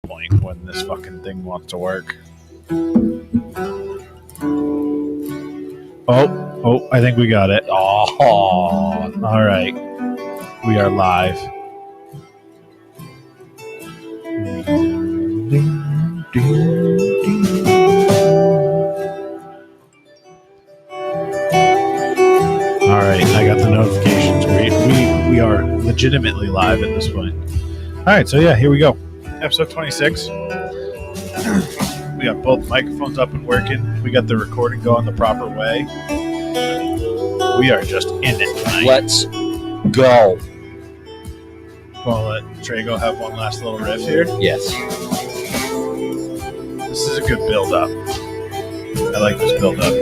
point when this fucking thing wants to work. Oh, I think we got it. Oh, all right. We are live. All right, I got the notifications. We are legitimately live at this point. All right, so yeah, here we go. Episode 26. We got both microphones up and working. We got the recording going the proper way. We are just in it tonight. Let's go. We'll let Trago have one last little riff here. Yes. This is a good build-up. I like this build-up.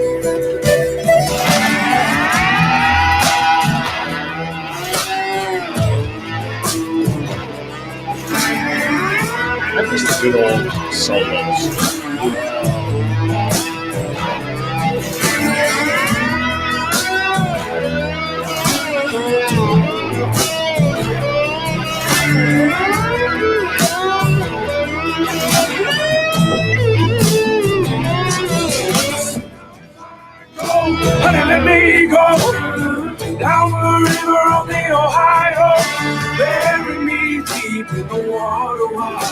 I miss the good old solos. Honey, let me go down the river of the Ohio. Bury me deep in the water wide.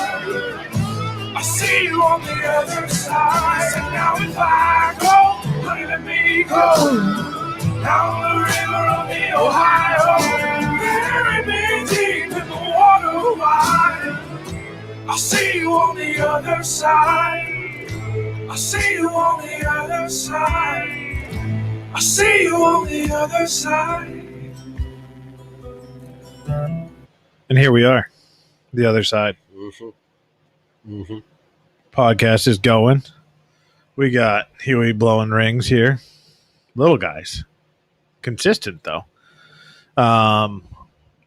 I see you on the other side. And now if I go, honey, let me go down the river of the Ohio. Bury me deep in the water wide. I see you on the other side. I see you on the other side. I see you on the other side. And here we are, the other side. Podcast is going. We got Huey blowing rings here. Little guys. Consistent, though.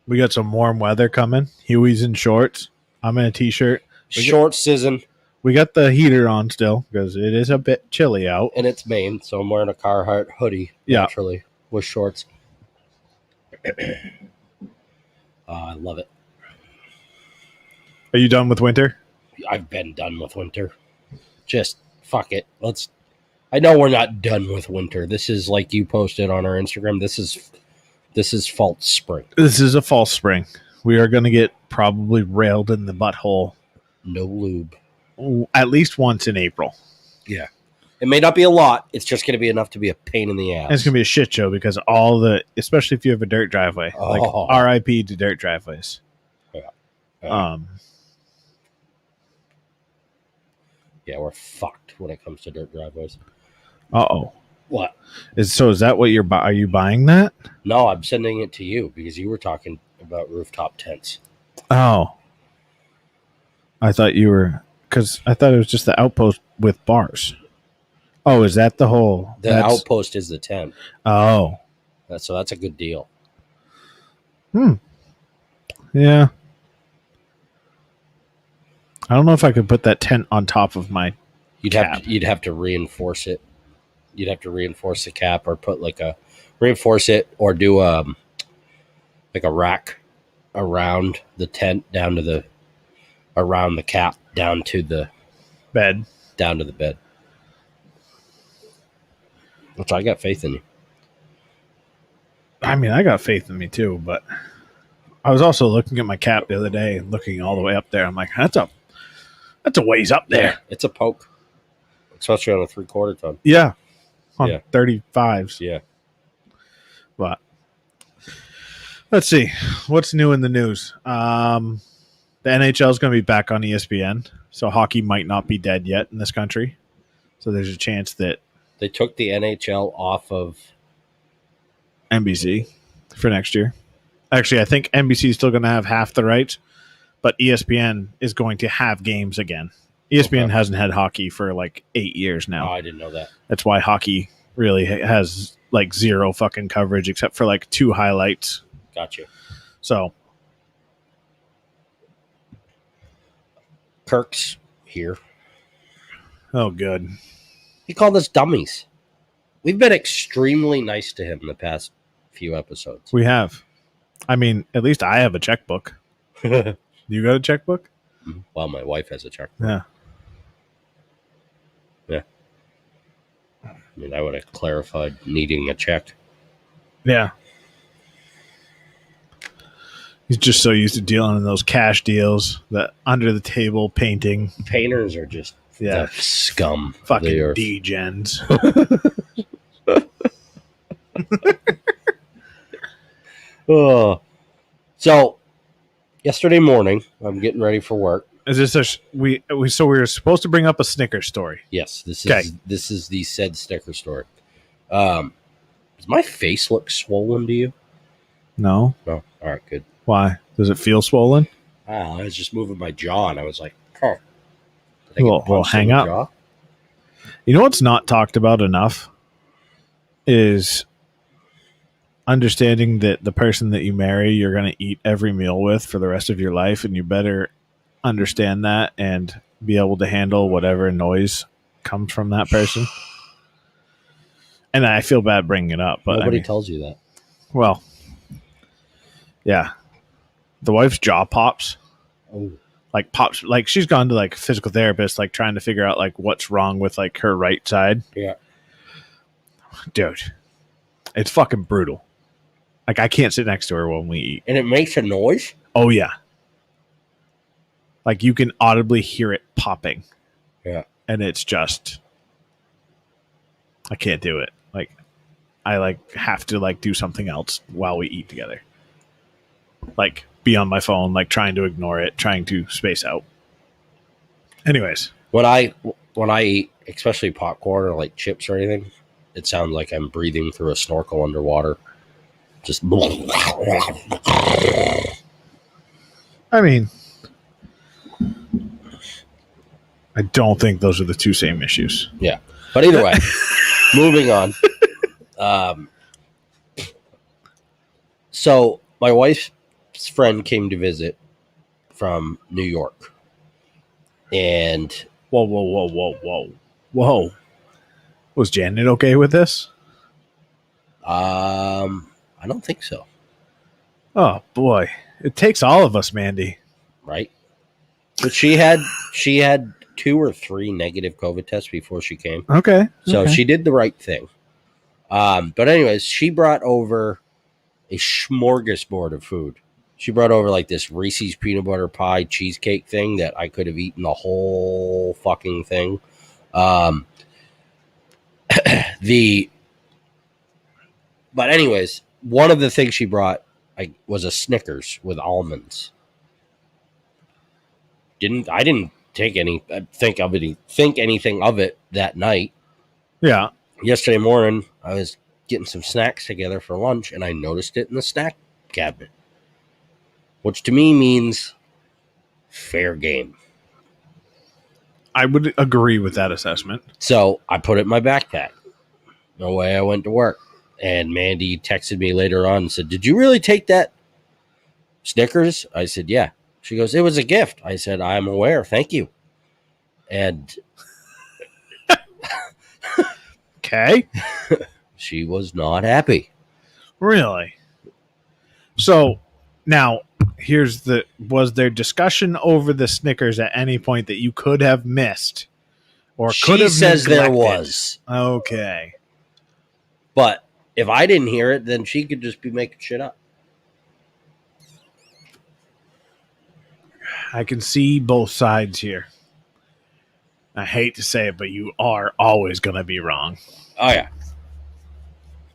We got some warm weather coming. Huey's in shorts. I'm in a t-shirt. Short season. We got the heater on still because it is a bit chilly out. And it's Maine, so I'm wearing a Carhartt hoodie, naturally, with shorts. I love it. Are you done with winter? I've been done with winter. Just fuck it. I know we're not done with winter. This is like you posted on our Instagram. This is false spring. This is a false spring. We are going to get probably railed in the butthole. No lube. At least once in April. Yeah. It may not be a lot. It's just going to be enough to be a pain in the ass. And it's going to be a shit show because especially if you have a dirt driveway, like RIP to dirt driveways. Yeah. Yeah, we're fucked when it comes to dirt driveways. Uh-oh. What? Is that what are you buying that? No, I'm sending it to you because you were talking about rooftop tents. Oh. I thought you were... Because I thought it was just the outpost with bars. Oh, is that the whole... The outpost is the tent. Oh. So that's a good deal. Yeah. I don't know if I could put that tent on top of my cap. You'd have to reinforce it. You'd have to reinforce the cap or put reinforce it or do like a rack around the tent around the cap down to the bed. Which I got faith in you. I mean, I got faith in me too, but I was also looking at my cap the other day and looking all the way up there. I'm like, that's a ways up there. Yeah, it's a poke. Especially on a 3/4 ton. Yeah. On 35s. Yeah. But let's see. What's new in the news? The NHL is going to be back on ESPN, so hockey might not be dead yet in this country. So there's a chance that they took the NHL off of NBC for next year. Actually, I think NBC is still going to have half the rights, but ESPN is going to have games again. ESPN hasn't had hockey for like 8 years now. Oh, I didn't know that. That's why hockey really has like zero fucking coverage except for like 2 highlights. Gotcha. So Kirk's here. Oh, good. He called us dummies. We've been extremely nice to him in the past few episodes. We have. I mean, at least I have a checkbook. You got a checkbook? Well, my wife has a checkbook. Yeah. I mean, I would have clarified needing a check. Yeah. He's just so used to dealing in those cash deals, that under the table painting. Painters are just the scum. Fucking of the earth. D-gens. Oh. So, yesterday morning, I'm getting ready for work. Is this we were supposed to bring up a Snickers story? Yes, this Okay. is the said sticker story. Does my face look swollen to you? No. No. All right, good. Why? Does it feel swollen? I was just moving my jaw, and I was like, "Huh." Did I get Well, punched hang in the up. jaw? You know what's not talked about enough is understanding that the person that you marry, you're going to eat every meal with for the rest of your life, and you better understand that and be able to handle whatever noise comes from that person. And I feel bad bringing it up, but Nobody tells you that. well, yeah, the wife's jaw pops. Oh, Like pops, like she's gone to like a physical therapist, like trying to figure out like what's wrong with like her right side. yeah. Dude, it's fucking brutal. Like I can't sit next to her when we eat. And it makes a noise? Oh yeah. Like you can audibly hear it popping. Yeah. And it's just I can't do it. Like I like have to like do something else while we eat together. Like be on my phone, like trying to ignore it, trying to space out. Anyways. When I eat, especially popcorn or like chips or anything, it sounds like I'm breathing through a snorkel underwater. Just I mean, I don't think those are the two same issues. yeah. But either way, moving on. So my wife's friend came to visit from New York. And Whoa. Was Janet okay with this? I don't think so. Oh boy. It takes all of us, Mandy. Right? But she had 2 or 3 negative COVID tests before she came. Okay. So okay. she did the right thing. But anyways, she brought over a smorgasbord of food. She brought over like this Reese's peanut butter pie cheesecake thing that I could have eaten the whole fucking thing. But anyways, one of the things she brought was a Snickers with almonds. I didn't think anything of it that night. Yeah. Yesterday morning, I was getting some snacks together for lunch, and I noticed it in the snack cabinet, which to me means fair game. I would agree with that assessment. So I put it in my backpack. No way I went to work. And Mandy texted me later on and said, "Did you really take that Snickers?" I said, "Yeah." She goes, "It was a gift." I said, "I'm aware. Thank you." And Okay. she was not happy. Really? So now was there discussion over the Snickers at any point that you could have missed or could She have says there neglected? was. Okay. But if I didn't hear it, then she could just be making shit up. I can see both sides here. I hate to say it, but you are always going to be wrong. Oh, yeah.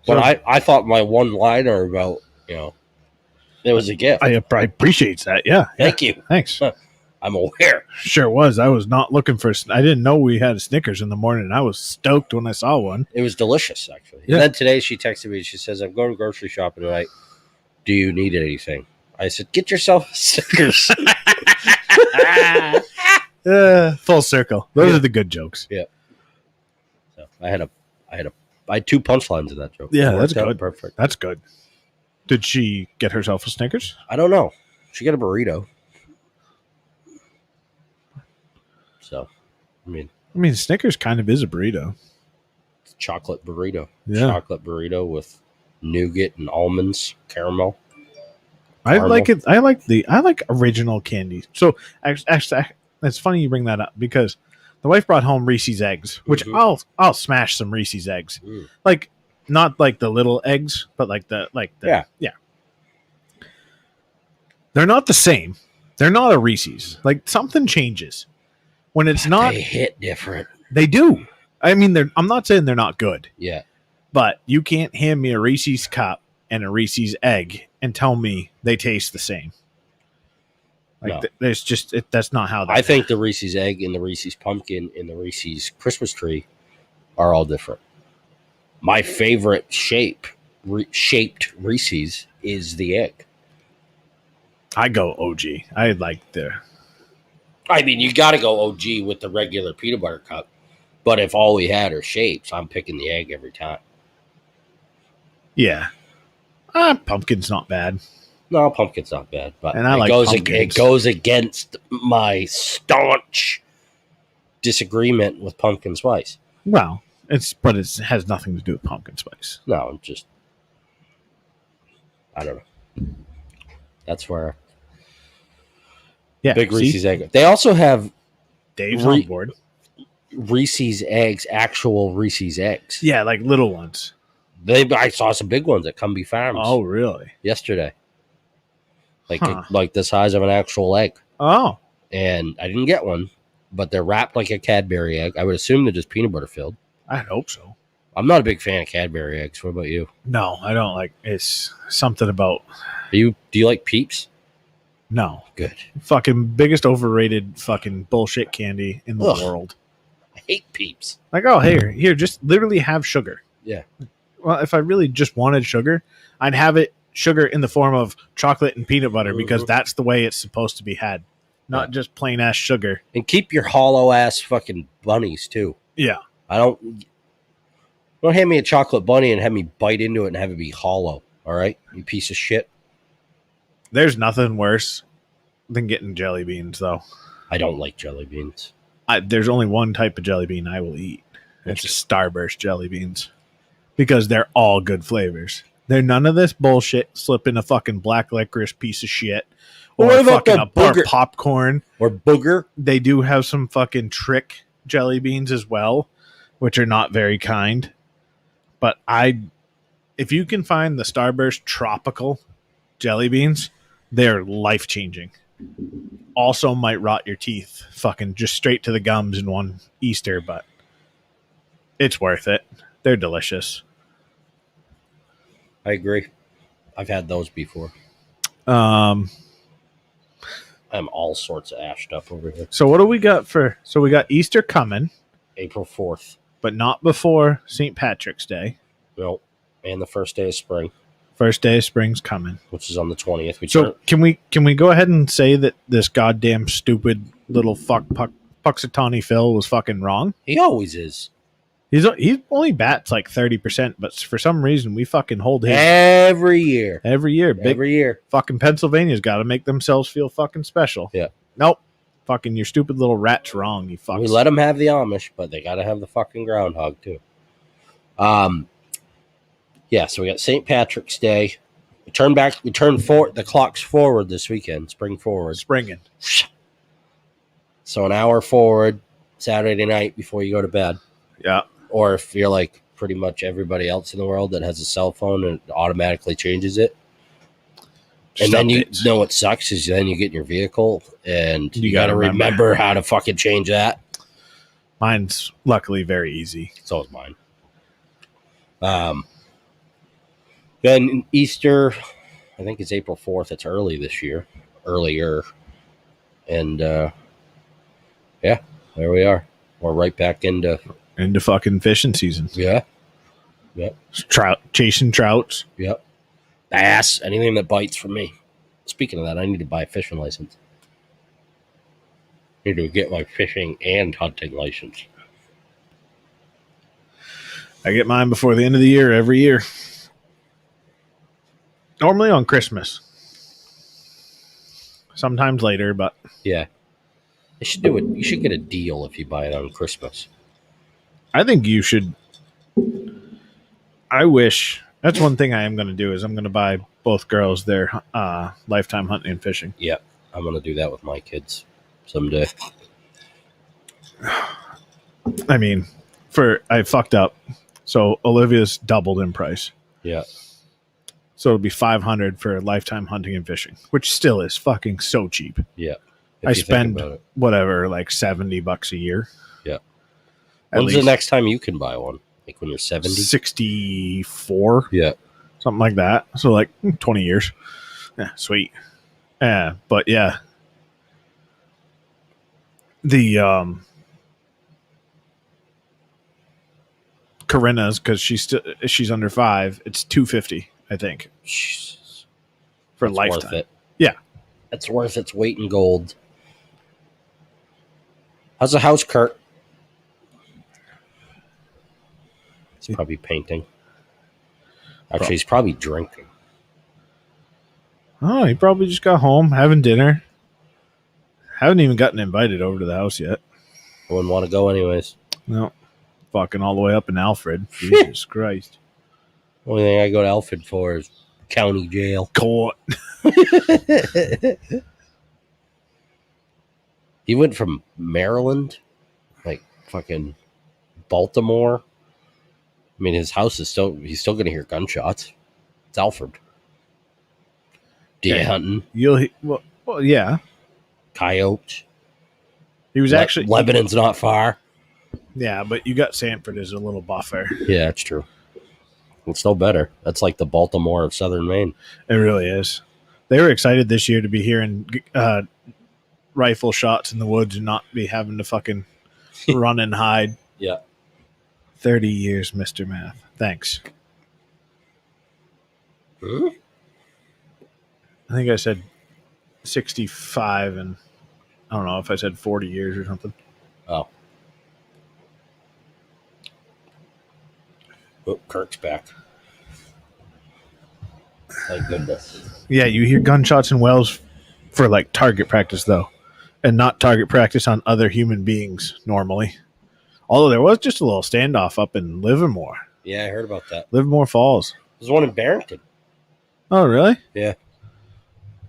But I thought my one-liner about, it was a gift. I appreciate that. Yeah. Thank you. Thanks. I'm aware. Sure was. I was not looking for. I didn't know we had a Snickers in the morning. And I was stoked when I saw one. It was delicious, actually. Yeah. And then today she texted me. She says, "I'm going grocery shopping tonight. Do you need anything?" I said, "Get yourself a Snickers." Full circle. Those Yeah. are the good jokes. Yeah. So I had 2 punchlines in that joke. Yeah, It that's worked out good. Perfect. That's good. Did she get herself a Snickers? I don't know. She got a burrito. So, I mean, Snickers kind of is a burrito. it's a chocolate burrito. Yeah. Chocolate burrito with nougat and almonds, caramel. I Caramel. like it. I like original candy. So actually, it's funny you bring that up because the wife brought home Reese's eggs, which I'll smash some Reese's eggs. Like not like the little eggs, but like the yeah. They're not the same. They're not a Reese's. Like something changes when it's not. They hit different. They do. I mean, I'm not saying they're not good. Yeah. But you can't hand me a Reese's cup and a Reese's egg and tell me they taste the same. Like No. There's just that's not how. I think the Reese's egg and the Reese's pumpkin and the Reese's Christmas tree are all different. My favorite shaped Reese's is the egg. I go OG. I like the. I mean, you got to go OG with the regular peanut butter cup. But if all we had are shapes, I'm picking the egg every time. Yeah. Pumpkin's not bad. No, pumpkin's not bad, but And I like it goes against my staunch disagreement with pumpkin spice. Well, it has nothing to do with pumpkin spice. No, just I don't know. That's where Yeah, big Reese's egg. They also have Dave's on board. Reese's eggs, actual Reese's eggs. Yeah, like little ones. I saw some big ones at Cumbie Farms. Oh, really? Yesterday, like the size of an actual egg. Oh, And I didn't get one, but they're wrapped like a Cadbury egg. I would assume they're just peanut butter filled. I hope so. I'm not a big fan of Cadbury eggs. What about you? No, I don't like. It's something about. Do you like Peeps? No, Good. fucking biggest overrated fucking bullshit candy in the Ugh. world. I hate Peeps. Like, oh, here, just literally have sugar. Yeah. Well, if I really just wanted sugar, I'd have it sugar in the form of chocolate and peanut butter because that's the way it's supposed to be had, not just plain ass sugar. And keep your hollow ass fucking bunnies too. Yeah, Don't hand me a chocolate bunny and have me bite into it and have it be hollow. All right, you piece of shit. there's nothing worse than getting jelly beans, though. I don't like jelly beans. There's only one type of jelly bean I will eat. It's Starburst jelly beans because they're all good flavors. They're none of this bullshit. Slip in a fucking black licorice piece of shit or What about fucking the or booger- popcorn. Or booger. They do have some fucking trick jelly beans as well, which are not very kind. But if you can find the Starburst tropical jelly beans, they're life changing. Also might rot your teeth fucking just straight to the gums in one Easter, but it's worth it. They're delicious. I agree. I've had those before. Um, I'm all sorts of ashed up over here. so what do we got so we got Easter coming, April 4th. but not before St. Patrick's Day. Nope. And the first day of spring, First day of spring's coming. which is on the 20th. So can we go ahead and say that this goddamn stupid little Puxatawny Phil was fucking wrong? He always is. He's only bats like 30%, but for some reason we fucking hold his Every year. every year. Big Every year. fucking Pennsylvania's got to make themselves feel fucking special. Yeah. Nope. Fucking your stupid little rat's wrong. You fucks. We let them have the Amish, but they got to have the fucking groundhog too. Yeah, so we got St. Patrick's Day. We turn forward. The clock's forward this weekend. Spring forward. springing. So an hour forward Saturday night before you go to bed. Yeah. Or if you're like pretty much everybody else in the world that has a cell phone and it automatically changes it. Just And then updates. you know what sucks is then you get in your vehicle and you got to gotta remember how to fucking change that. Mine's luckily very easy. So is mine. Then Easter, I think it's April 4th. It's early this year. Earlier. And yeah, there we are. We're right back into fucking fishing season. yeah. Yep. Chasing trouts. Yep. Bass, anything that bites for me. Speaking of that, I need to buy a fishing license. Need to get my fishing and hunting license. I get mine before the end of the year every year. Normally on Christmas. Sometimes later, but Yeah. You should do it. You should get a deal if you buy it on Christmas. I think you should. I wish that's one thing I am going to do is I'm going to buy both girls their lifetime hunting and fishing. Yeah, I'm gonna do that with my kids someday. I mean, I fucked up. So Olivia's doubled in price. Yeah, So it'll be $500 for lifetime hunting and fishing, which still is fucking so cheap. yeah. If I you think spend about it. whatever, like $70 a year. Yeah. At When's the least next time you can buy one? Like when you're 70? 64, Yeah. something like that. So like 20 years. Yeah, sweet. Yeah, but yeah. The Corinna's, because she's under 5, it's $250, I think, Jesus. for That's lifetime. worth it. Yeah. It's worth its weight in gold. How's the house, Kurt? He's probably painting. Actually, he's probably drinking. Oh, he probably just got home, having dinner. Haven't even gotten invited over to the house yet. I wouldn't want to go anyways. No. Fucking all the way up in Alfred. Jesus Christ. Only thing I go to Alfred for is county jail. Court. He went from Maryland, like fucking Baltimore. I mean, his house is he's still going to hear gunshots. It's Alfred. Deer Okay. hunting, Well, yeah. coyotes. He was actually... Lebanon's not far. Yeah, but you got Sanford as a little buffer. Yeah, that's true. It's no better. That's like the Baltimore of Southern Maine. It really is. They were excited this year to be hearing rifle shots in the woods and not be having to fucking run and hide. Yeah. 30 years, Mr. Math. Thanks. Hmm? I think I said 65, and I don't know if I said 40 years or something. Oh, Kirk's back. Thank goodness. Yeah, you hear gunshots in Wells for like target practice, though, and not target practice on other human beings normally. Although there was just a little standoff up in Livermore. Yeah, I heard about that. Livermore Falls. There's one in Barrington. Oh, really? Yeah.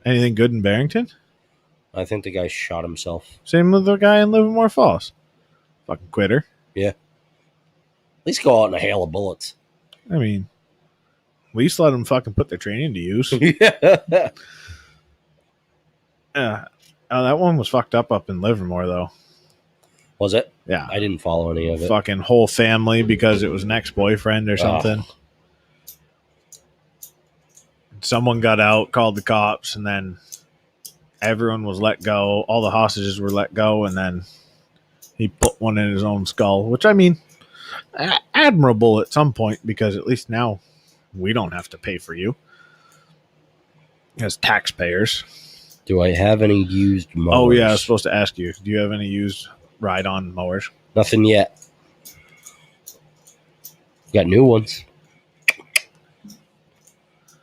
Anything good in Barrington? I think the guy shot himself. Same with the guy in Livermore Falls. Fucking quitter. At least go out in a hail of bullets. I mean, at least let them fucking put their training to use. Yeah. That one was fucked up in Livermore, though. Was it? Yeah. I didn't follow any of it. Fucking whole family because it was an ex-boyfriend or something. Someone got out, called the cops, and then everyone was let go. All the hostages were let go, and then he put one in his own skull, which, I mean, admirable at some point, because at least now we don't have to pay for you as taxpayers. Do I have any used mowers? Oh, yeah, I was supposed to ask you. Do you have any used ride-on mowers? Nothing yet. Got new ones.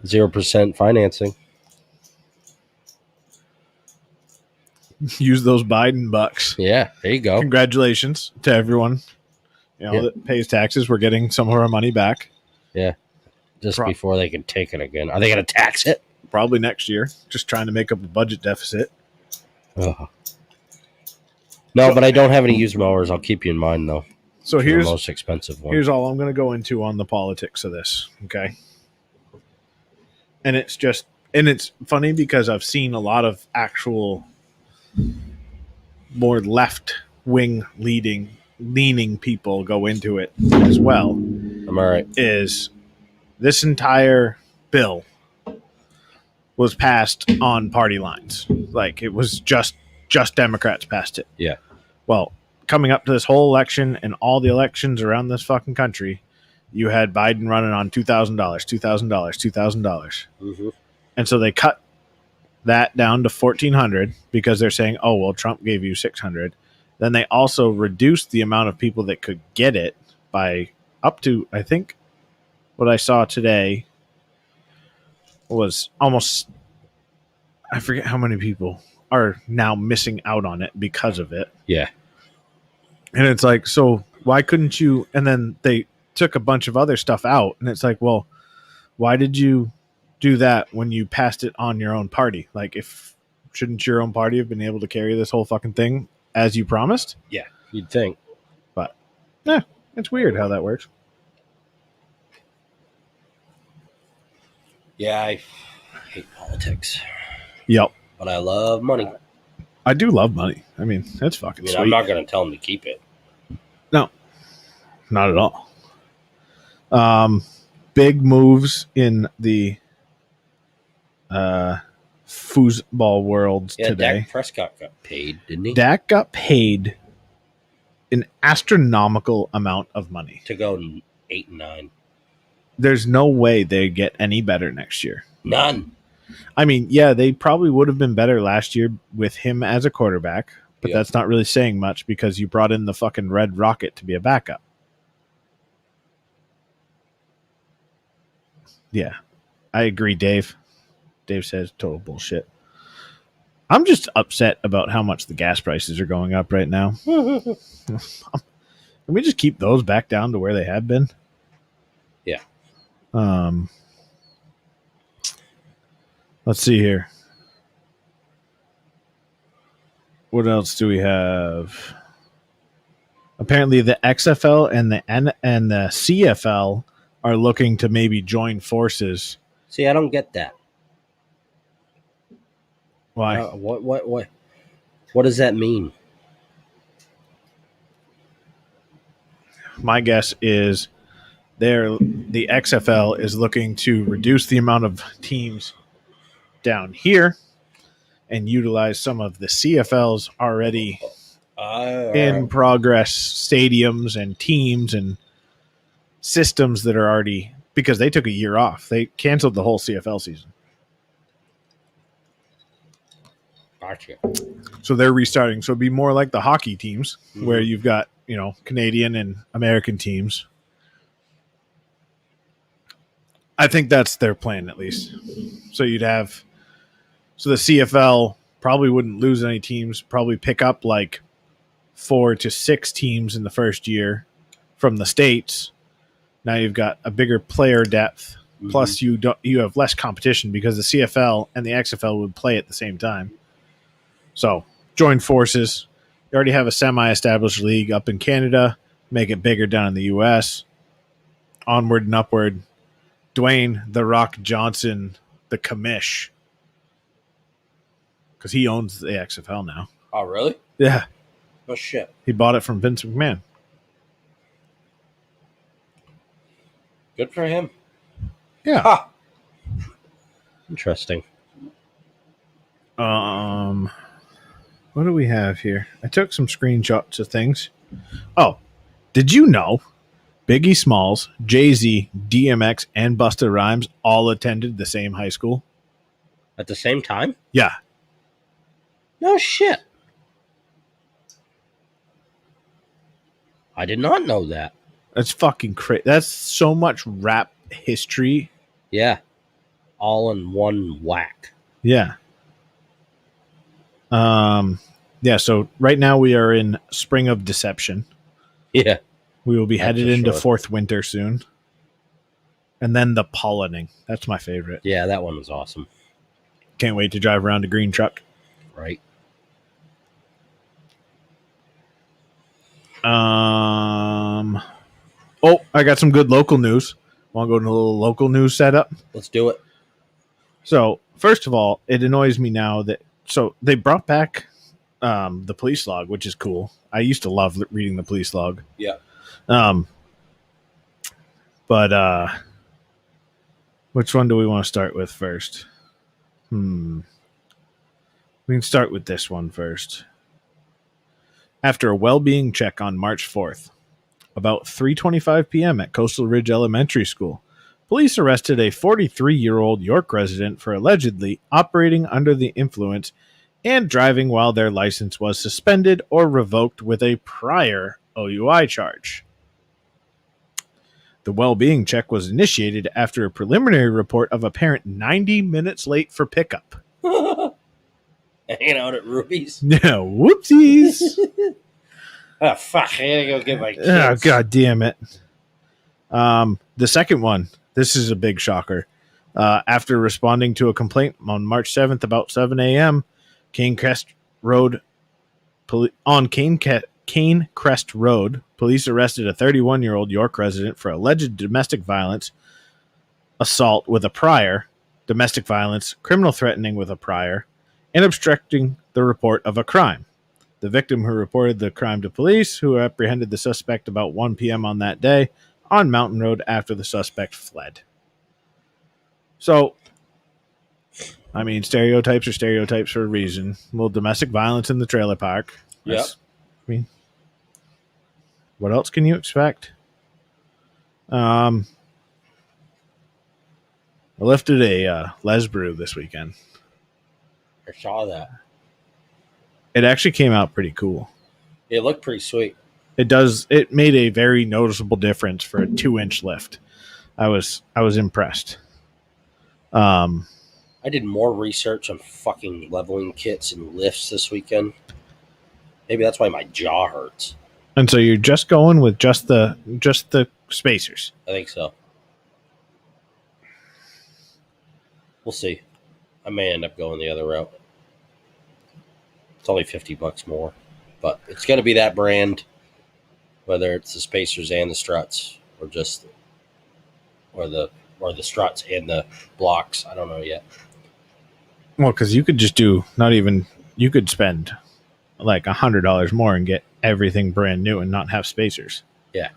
0% financing. Use those Biden bucks. Yeah, there you go. Congratulations to everyone that pays taxes. We're getting some of our money back. Just before they can take it again. Are they going to tax it? Probably next year. Just trying to make up a budget deficit. Oh. No, but I don't have any used mowers. I'll keep you in mind, though. So The here's most expensive one. all I'm going to go into on the politics of this. Okay. And it's funny because I've seen a lot of actual more left wing leaning people go into it as well. I'm all right. Is this entire bill was passed on party lines. Like, it was just Democrats passed it. Yeah. Well, coming up to this whole election and all the elections around this fucking country, you had Biden running on $2,000, $2,000, $2,000. Mm-hmm. And so they cut that down to $1,400 because they're saying, oh, well, Trump gave you $600. Then they also reduced the amount of people that could get it by up to, I think, what I saw today was almost, I forget how many people are now missing out on it because of it. Yeah. And it's like, so why couldn't you? And then they took a bunch of other stuff out. And it's like, well, why did you do that when you passed it on your own party? Like, shouldn't your own party have been able to carry this whole fucking thing as you promised? Yeah, you'd think. But, yeah, it's weird how that works. Yeah, I hate politics. Yep. But I love money. I do love money. I mean, that's fucking sweet. I'm not going to tell them to keep it. No, not at all. Big moves in the foosball world today. Dak Prescott got paid, didn't he? Dak got paid an astronomical amount of money to go 8-9. There's no way they get any better next year. None. I mean, yeah, they probably would have been better last year with him as a quarterback, but that's not really saying much because you brought in the fucking Red Rocket to be a backup. Yeah, I agree, Dave. Dave says total bullshit. I'm just upset about how much the gas prices are going up right now. Can we just keep those back down to where they have been? Yeah. Let's see here. What else do we have? Apparently, the XFL and the CFL are looking to maybe join forces. See, I don't get that. Why? What does that mean? My guess is the XFL is looking to reduce the amount of teams down here and utilize some of the CFL's already in progress stadiums and teams and systems that are already, because they took a year off. They canceled the whole CFL season. Gotcha. So they're restarting. So it'd be more like the hockey teams where you've got, Canadian and American teams. I think that's their plan, at least. So the CFL probably wouldn't lose any teams, probably pick up like 4 to 6 teams in the first year from the States. Now you've got a bigger player depth. Plus you have less competition because the CFL and the XFL would play at the same time. So join forces. You already have a semi-established league up in Canada. Make it bigger down in the U.S. Onward and upward. Dwayne "The Rock" Johnson, the commish, because he owns the XFL now. Oh, really? Yeah. Oh, shit. He bought it from Vince McMahon. Good for him. Yeah. Ha! Interesting. What do we have here? I took some screenshots of things. Oh, did you know Biggie Smalls, Jay-Z, DMX, and Busta Rhymes all attended the same high school? At the same time? Yeah. No shit. I did not know that. That's fucking crazy. That's so much rap history. Yeah. All in one whack. Yeah. Yeah, so right now we are in Spring of Deception. Yeah. We will be That's headed for into sure. Fourth Winter soon. And then the Pollinating. That's my favorite. Yeah, that one was awesome. Can't wait to drive around a green truck. Right. Oh, I got some good local news. Want to go to a little local news setup? Let's do it. So, first of all, it annoys me now that they brought back the police log, which is cool. I used to love reading the police log. Yeah. But which one do we want to start with first? We can start with this one first. After a well-being check on March 4th, about 3:25 p.m. at Coastal Ridge Elementary School, police arrested a 43-year-old York resident for allegedly operating under the influence and driving while their license was suspended or revoked with a prior OUI charge. The well-being check was initiated after a preliminary report of a parent 90 minutes late for pickup. Hanging out at Ruby's. No, whoopsies. Oh, fuck. I gotta go get my kids. Oh, God damn it. The second one, this is a big shocker. After responding to a complaint on March 7th about 7 a.m., Canecrest Road, Canecrest Road, police arrested a 31-year-old York resident for alleged domestic violence, assault with a prior, domestic violence, criminal threatening with a prior, and obstructing the report of a crime. The victim, who reported the crime to police, who apprehended the suspect about 1 p.m. on that day on Mountain Road after the suspect fled. So, I mean, stereotypes are stereotypes for a reason. Well, domestic violence in the trailer park. Yep. I mean, what else can you expect? I lifted a Les Brew this weekend. I saw that. It actually came out pretty cool. It looked pretty sweet. It made a very noticeable difference for a 2-inch lift. I was impressed. I did more research on fucking leveling kits and lifts this weekend. Maybe that's why my jaw hurts. And so you're just going with just the spacers. I think so. We'll see. I may end up going the other route. It's only $50 more, but it's going to be that brand, whether it's the spacers and the struts, or just or the struts and the blocks. I don't know yet. Well, because you could just you could spend like $100 more and get everything brand new and not have spacers. Yeah.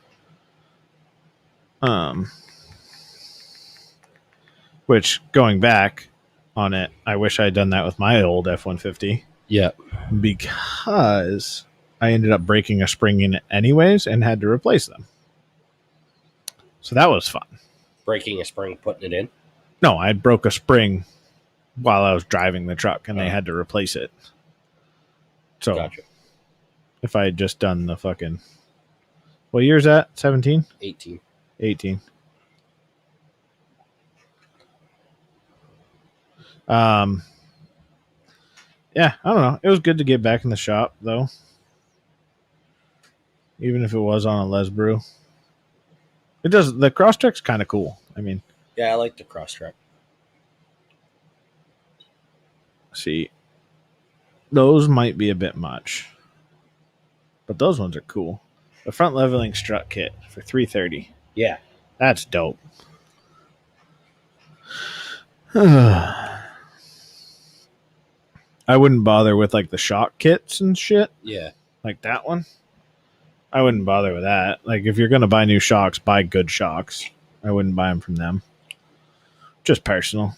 Which, going back on it, I wish I had done that with my old F-150. Yeah. Because I ended up breaking a spring in it anyways and had to replace them. So that was fun. Breaking a spring, putting it in? No, I broke a spring while I was driving the truck and they had to replace it. So gotcha. If I had just done the fucking... What year is that? 17? 18. 18. Yeah, I don't know. It was good to get back in the shop, though. Even if it was on a Les Brew. The Crosstrek's kind of cool. I mean... Yeah, I like the Crosstrek. See, those might be a bit much. But those ones are cool. The front leveling strut kit for $330. Yeah. That's dope. I wouldn't bother with like the shock kits and shit. Yeah. Like that one. I wouldn't bother with that. Like if you're going to buy new shocks, buy good shocks. I wouldn't buy them from them. Just personal.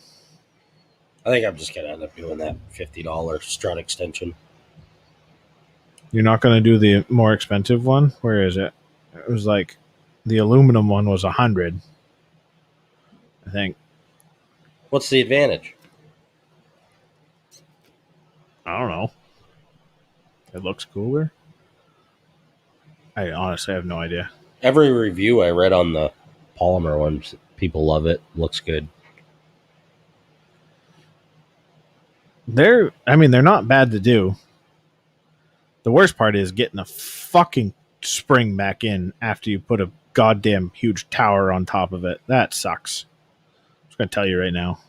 I think I'm just going to end up doing that $50 strut extension. You're not going to do the more expensive one? Where is it? It was like the aluminum one was $100. I think. What's the advantage? I don't know. It looks cooler. I honestly have no idea. Every review I read on the polymer ones, people love it. Looks good. They're not bad to do. The worst part is getting a fucking spring back in after you put a goddamn huge tower on top of it. That sucks. I'm just going to tell you right now.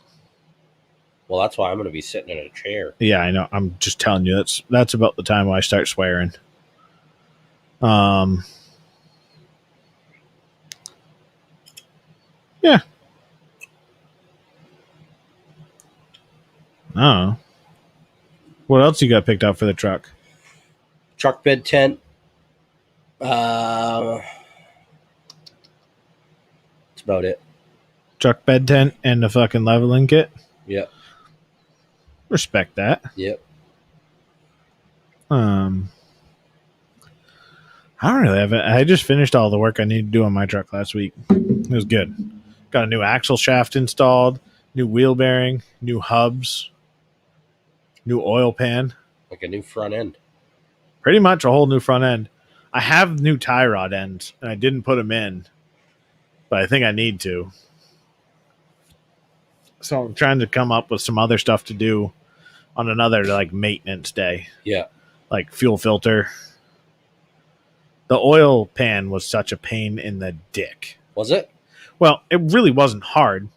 Well, that's why I'm going to be sitting in a chair. Yeah, I know. I'm just telling you. That's about the time when I start swearing. Yeah. Oh. What else you got picked up for the truck? Truck bed tent. That's about it. Truck bed tent and the fucking leveling kit? Yep. Respect that. Yep. I don't really have it. I just finished all the work I needed to do on my truck last week. It was good. Got a new axle shaft installed, new wheel bearing, new hubs, new oil pan. Like a new front end. Pretty much a whole new front end. I have new tie rod ends, and I didn't put them in, but I think I need to. So I'm trying to come up with some other stuff to do on another like maintenance day. Yeah. Like fuel filter. The oil pan was such a pain in the dick. Was it? Well, it really wasn't hard.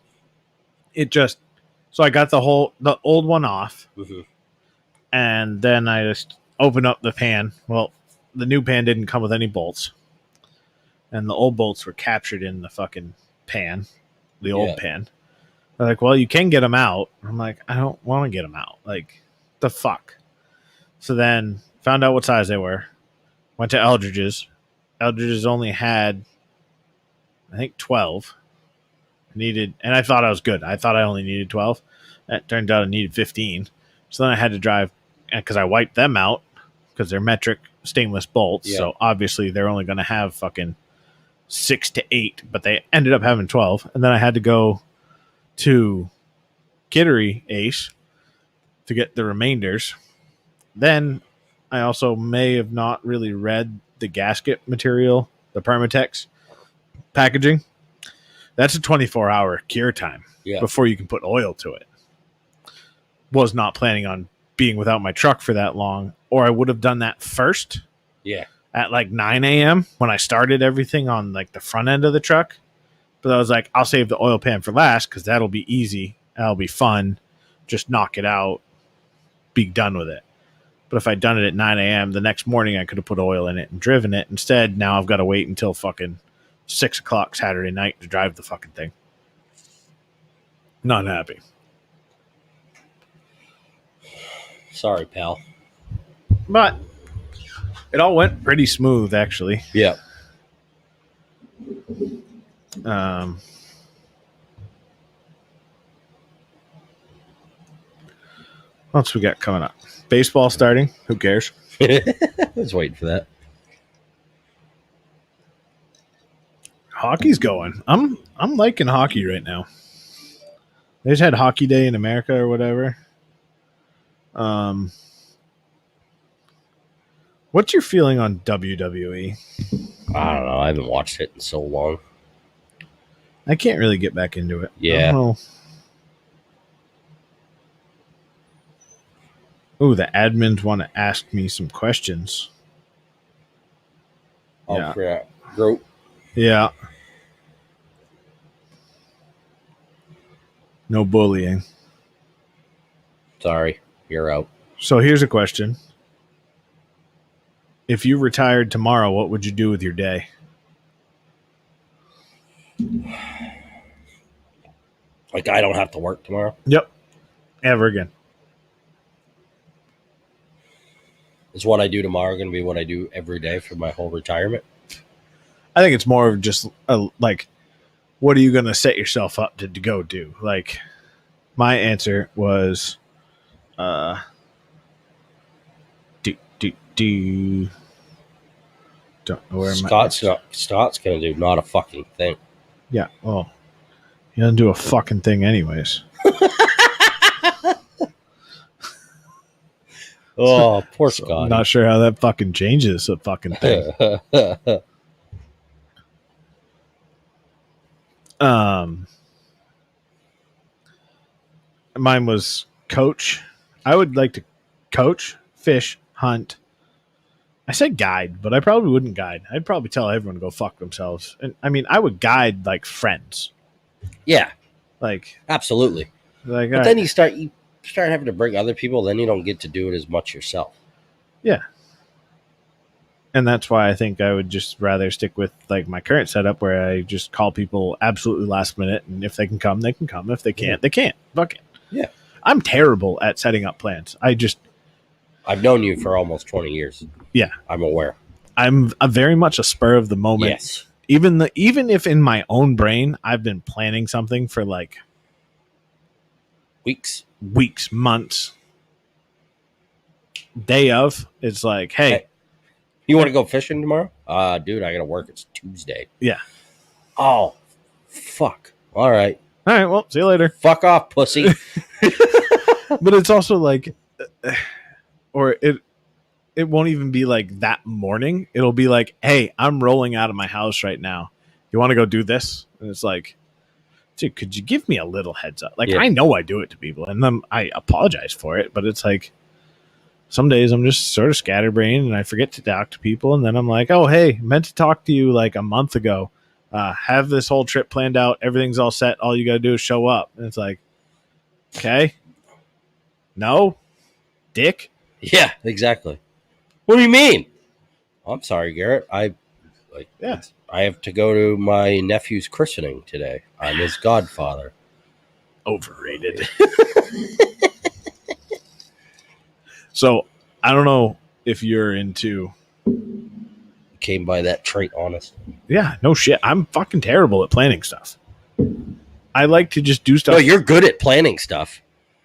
So I got the old one off, Mm-hmm. and then I just opened up the pan. Well, the new pan didn't come with any bolts, and the old bolts were captured in the fucking pan, the old pan. They're like, well, you can get them out. I'm like, I don't want to get them out. Like, the fuck. So then found out what size they were. Went to Eldridge's. Eldridge's only had, I think, 12. And I thought I was good. I thought I only needed 12. It turned out I needed 15. So then I had to drive, because I wiped them out, because they're metric stainless bolts. Yeah. So obviously they're only going to have fucking 6 to 8, but they ended up having 12. And then I had to go to Kittery Ace to get the remainders. Then I also may have not really read the gasket material, the Permatex packaging. That's a 24-hour cure time before you can put oil to it. Was not planning on being without my truck for that long, or I would have done that first. Yeah. At like 9 a.m. when I started everything on like the front end of the truck. But I was like, I'll save the oil pan for last because that'll be easy. That'll be fun. Just knock it out. Be done with it. But if I'd done it at 9 a.m. the next morning, I could have put oil in it and driven it. Instead, now I've got to wait until fucking 6 o'clock Saturday night to drive the fucking thing. Not happy. Sorry, pal. But it all went pretty smooth, actually. Yeah. What else we got coming up? Baseball starting. Who cares? I was waiting for that. Hockey's going. I'm liking hockey right now. They just had Hockey Day in America or whatever. What's your feeling on WWE? I don't know. I haven't watched it in so long. I can't really get back into it. Yeah. Oh, the admins want to ask me some questions. Oh, Yeah. crap. Group. Yeah. No bullying. Sorry. You're out. So here's a question. If you retired tomorrow, what would you do with your day? Like, I don't have to work tomorrow? Yep. Ever again. Is what I do tomorrow going to be what I do every day for my whole retirement? I think it's more of just like, what are you going to set yourself up to go do? Like, my answer was, don't know where Scott's going to do not a fucking thing. Yeah. Oh, he doesn't do a fucking thing anyways. Oh, poor So Scott. I'm not sure how that fucking changes a fucking thing. Mine was coach. I would like to coach, fish, hunt. I said guide, but I probably wouldn't guide. I'd probably tell everyone to go fuck themselves. And I mean, I would guide like friends. Yeah, Like, absolutely. like, But then you start having to bring other people, then you don't get to do it as much yourself. yeah. And that's why I think I would just rather stick with like my current setup where I just call people absolutely last minute. And if they can come, they can come. If they can't, they can't. Fuck it. Yeah. I'm terrible at setting up plans. I've known you for almost 20 years. Yeah. I'm aware. I'm very much a spur of the moment. Yes. Even if in my own brain I've been planning something for like Weeks, months, day of, it's like, hey, you want to go fishing tomorrow? Dude, I got to work. It's Tuesday. yeah. Oh, fuck. All right. All right, well, see you later. Fuck off, pussy. But it's also like, or it won't even be like that morning. It'll be like, hey, I'm rolling out of my house right now. You want to go do this? And it's like, dude, could you give me a little heads up? Like, Yeah. I know I do it to people, and then I apologize for it, but it's like, some days I'm just sort of scatterbrained and I forget to talk to people, and then I'm like, oh, hey, meant to talk to you like a month ago. have this whole trip planned out. Everything's all set. All you got to do is show up. And it's like, okay. No, dick. Yeah, exactly. What do you mean? I'm sorry, Garrett. I have to go to my nephew's christening today. I'm his godfather. Overrated. So I don't know if you're into. Came by that trait, honest. Yeah, no shit. I'm fucking terrible at planning stuff. I like to just do stuff. No, you're good at planning stuff.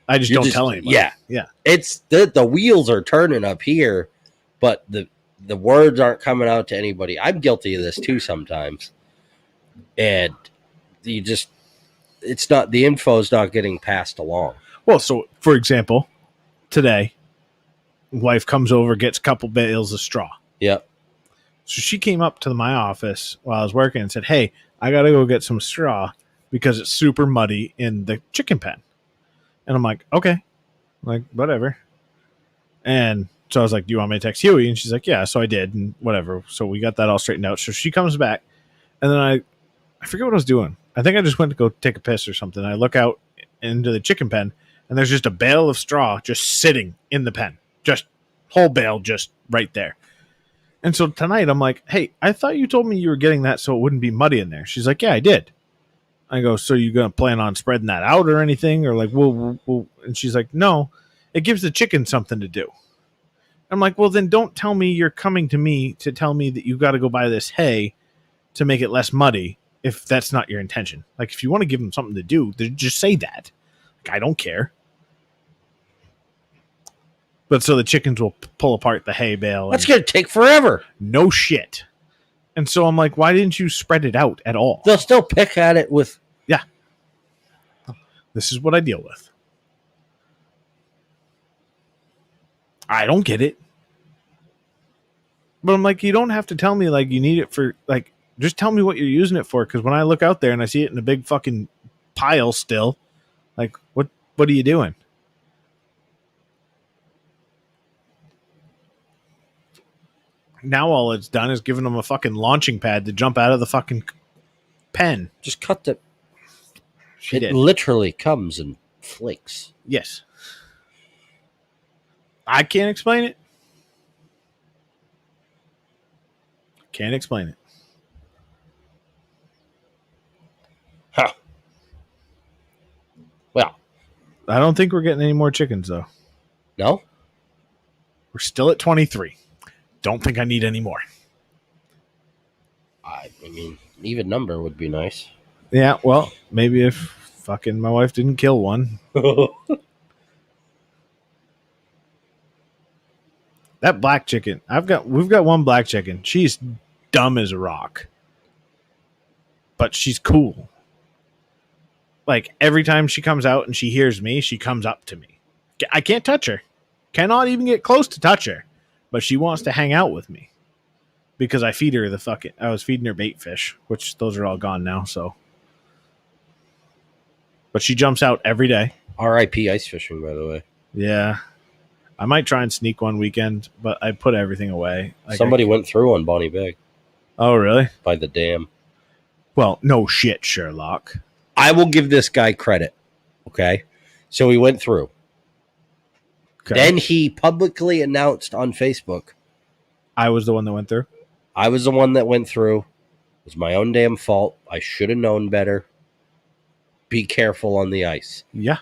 I just don't tell anybody. Yeah. It's the wheels are turning up here, but the words aren't coming out to anybody. I'm guilty of this too sometimes. And it's not, the info's not getting passed along. Well, so for example, today, wife comes over, gets a couple bales of straw. Yep. So she came up to my office while I was working and said, "Hey, I got to go get some straw because it's super muddy in the chicken pen." And I'm like, "Okay." I'm like, whatever. And so I was like, "Do you want me to text Huey?" And she's like, "Yeah." So I did, and whatever. So we got that all straightened out. So she comes back, and then I forget what I was doing. I think I just went to go take a piss or something. I look out into the chicken pen, and there's just a bale of straw just sitting in the pen. Just whole bale just right there. And so tonight I'm like, "Hey, I thought you told me you were getting that so it wouldn't be muddy in there." She's like, "Yeah, I did." I go, "So you going to plan on spreading that out or anything?" Or like, well, and she's like, "No, it gives the chicken something to do." I'm like, "Well, then don't tell me you're coming to me to tell me that you got to go buy this hay to make it less muddy if that's not your intention. Like, if you want to give them something to do, just say that. Like, I don't care." But so the chickens will pull apart the hay bale. That's going to take forever. No shit. And so I'm like, why didn't you spread it out at all? They'll still pick at it with... Yeah. This is what I deal with. I don't get it. But I'm like, you don't have to tell me, like, you need it for, like, just tell me what you're using it for. Because when I look out there and I see it in a big fucking pile still, like, what are you doing? Now all it's done is giving them a fucking launching pad to jump out of the fucking pen. Just cut the... She it did. literally comes in flakes. Yes. I can't explain it. Can't explain it. Huh. Well. I don't think we're getting any more chickens, though. No? We're still at 23. Don't think I need any more. I mean, an even number would be nice. Yeah, well, maybe if fucking my wife didn't kill one. That black chicken, we've got one black chicken. She's dumb as a rock. But she's cool. Like, every time she comes out and she hears me, she comes up to me. I can't touch her. Cannot even get close to touch her. But she wants to hang out with me. Because I feed her I was feeding her bait fish, which those are all gone now, so. But she jumps out every day. R.I.P. ice fishing, by the way. Yeah. I might try and sneak one weekend, but I put everything away. Like somebody went through on Bonnie Big. Oh, really? By the dam. Well, no shit, Sherlock. I will give this guy credit. Okay? So he went through. Okay. Then he publicly announced on Facebook. I was the one that went through? I was the one that went through. It was my own damn fault. I should have known better. Be careful on the ice. Yeah.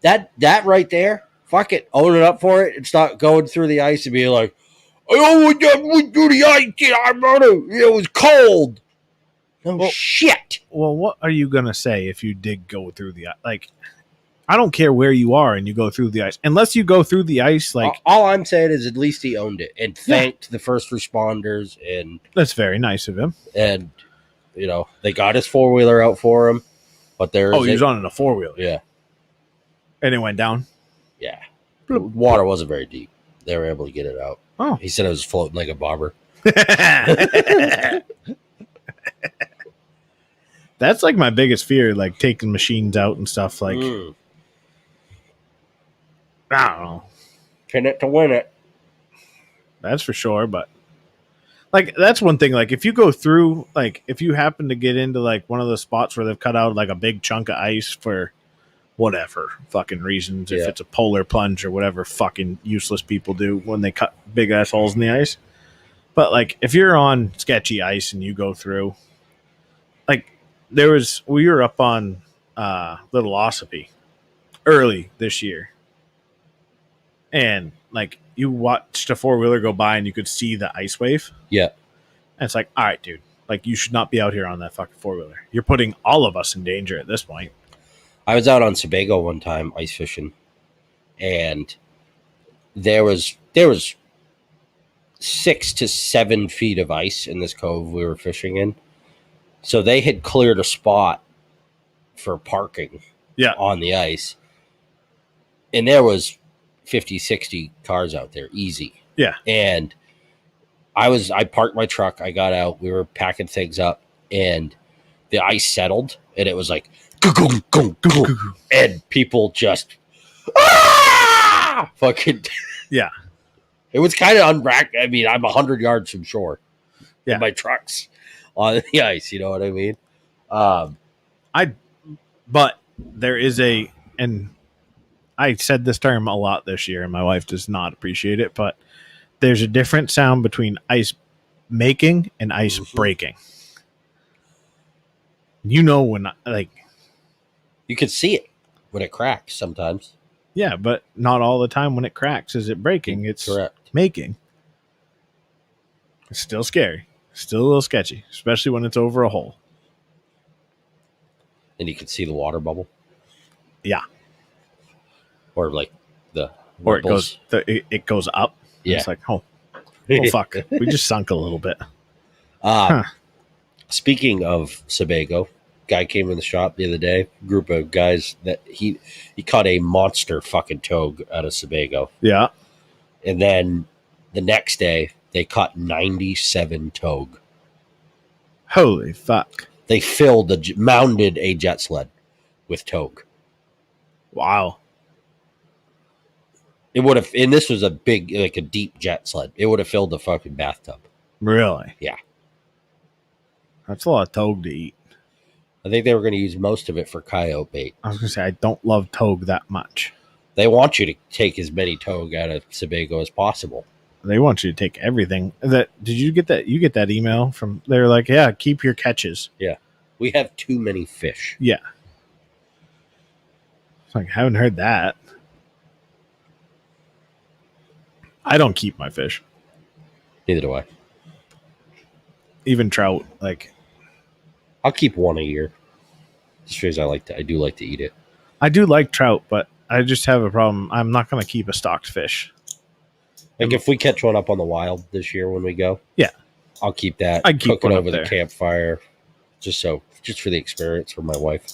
That right there, fuck it. Own it up for it. It's not going through the ice and be like, "Oh, I went through the ice. It was cold." No shit. Well, what are you going to say if you did go through the ice? Like, I don't care where you are and you go through the ice. Unless you go through the ice, like... All I'm saying is at least he owned it and thanked the first responders. And that's very nice of him. And, they got his four-wheeler out for him. But he was on a four-wheeler. Yeah. And it went down? Yeah. The water wasn't very deep. They were able to get it out. Oh. He said it was floating like a bobber. That's like my biggest fear, like taking machines out and stuff. Like, I don't know. Pin it to win it. That's for sure. But Like, that's one thing. Like, if you go through, like, if you happen to get into, like, one of the spots where they've cut out, like, a big chunk of ice for whatever fucking reasons, if it's a polar plunge or whatever fucking useless people do when they cut big ass holes in the ice. But, like, if you're on sketchy ice and you go through, like, we were up on Little Ossipee early this year. And, like, you watched a four-wheeler go by and you could see the ice wave. Yeah. And it's like, all right, dude, like, you should not be out here on that fucking four-wheeler. You're putting all of us in danger at this point. I was out on Sebago one time ice fishing, and there was 6 to 7 feet of ice in this cove we were fishing in. So they had cleared a spot for parking on the ice. And there was 50, 60 cars out there, easy. Yeah. And I parked my truck, I got out, we were packing things up, and the ice settled, and it was like, and people just fucking yeah. It was kind of unracked. I mean, I'm 100 yards from shore. Yeah, my truck's on the ice. You know what I mean? But there is and I said this term a lot this year, and my wife does not appreciate it. But there's a different sound between ice making and ice breaking. You know when, like, you can see it when it cracks sometimes. Yeah, but not all the time when it cracks is it breaking. It's correct. Making. It's still scary. Still a little sketchy, especially when it's over a hole. And you can see the water bubble. Yeah. Or like the ripples. It goes up. Yeah. It's like, oh fuck. We just sunk a little bit. Speaking of Sebago, guy came in the shop the other day, group of guys that he caught a monster fucking togue out of Sebago. Yeah. And then the next day they caught 97 togue. Holy fuck. They mounted a jet sled with togue. Wow. It would have, and this was a big, like a deep jet sled. It would have filled the fucking bathtub. Really? Yeah. That's a lot of togue to eat. I think they were going to use most of it for coyote bait. I was going to say, I don't love togue that much. They want you to take as many togue out of Sebago as possible. They want you to take everything. Did you get that? You get that email from, they were like, yeah, keep your catches. Yeah. We have too many fish. Yeah. It's like, I haven't heard that. I don't keep my fish. Neither do I. Even trout, like, I'll keep one a year. Just because I do like to eat it. I do like trout, but I just have a problem. I'm not going to keep a stocked fish. Like if we catch one up on the wild this year when we go, yeah, I'll keep that. I'd keep cook it one over up there. the campfire, just for the experience for my wife.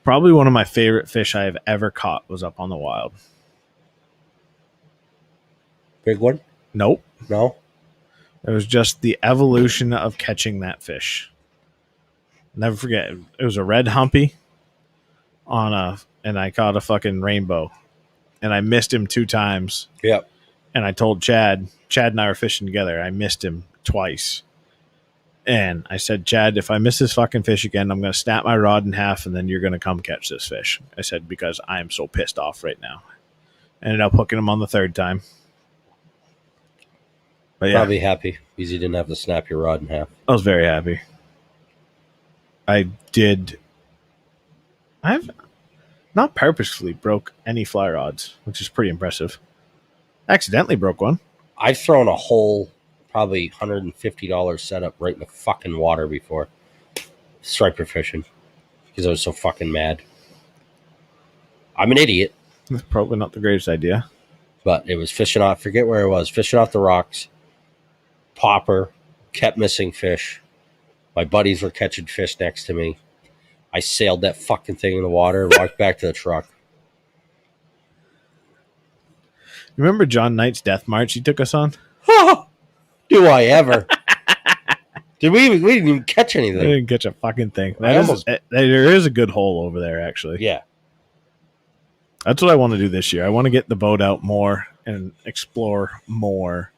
Probably one of my favorite fish I have ever caught was up on the wild. Big one? Nope. No? It was just the evolution of catching that fish. Never forget. It was a red humpy and I caught a fucking rainbow. And I missed him 2 times. Yep. And I told Chad and I were fishing together. I missed him twice. And I said, Chad, if I miss this fucking fish again, I'm going to snap my rod in half and then you're going to come catch this fish. I said, because I am so pissed off right now. Ended up hooking him on the 3rd time. But yeah. Probably happy because you didn't have to snap your rod in half. I was very happy. I've not purposefully broke any fly rods, which is pretty impressive. Accidentally broke one. I've thrown a whole probably $150 setup right in the fucking water before. Striper fishing. Because I was so fucking mad. I'm an idiot. That's probably not the greatest idea. But it was fishing off, forget where it was, fishing off the rocks. Popper, kept missing fish. My buddies were catching fish next to me. I sailed that fucking thing in the water, walked back to the truck. Remember John Knight's death march he took us on? Do I ever? We didn't even catch anything. I didn't catch a fucking thing. There is a good hole over there, actually. Yeah. That's what I want to do this year. I want to get the boat out more and explore more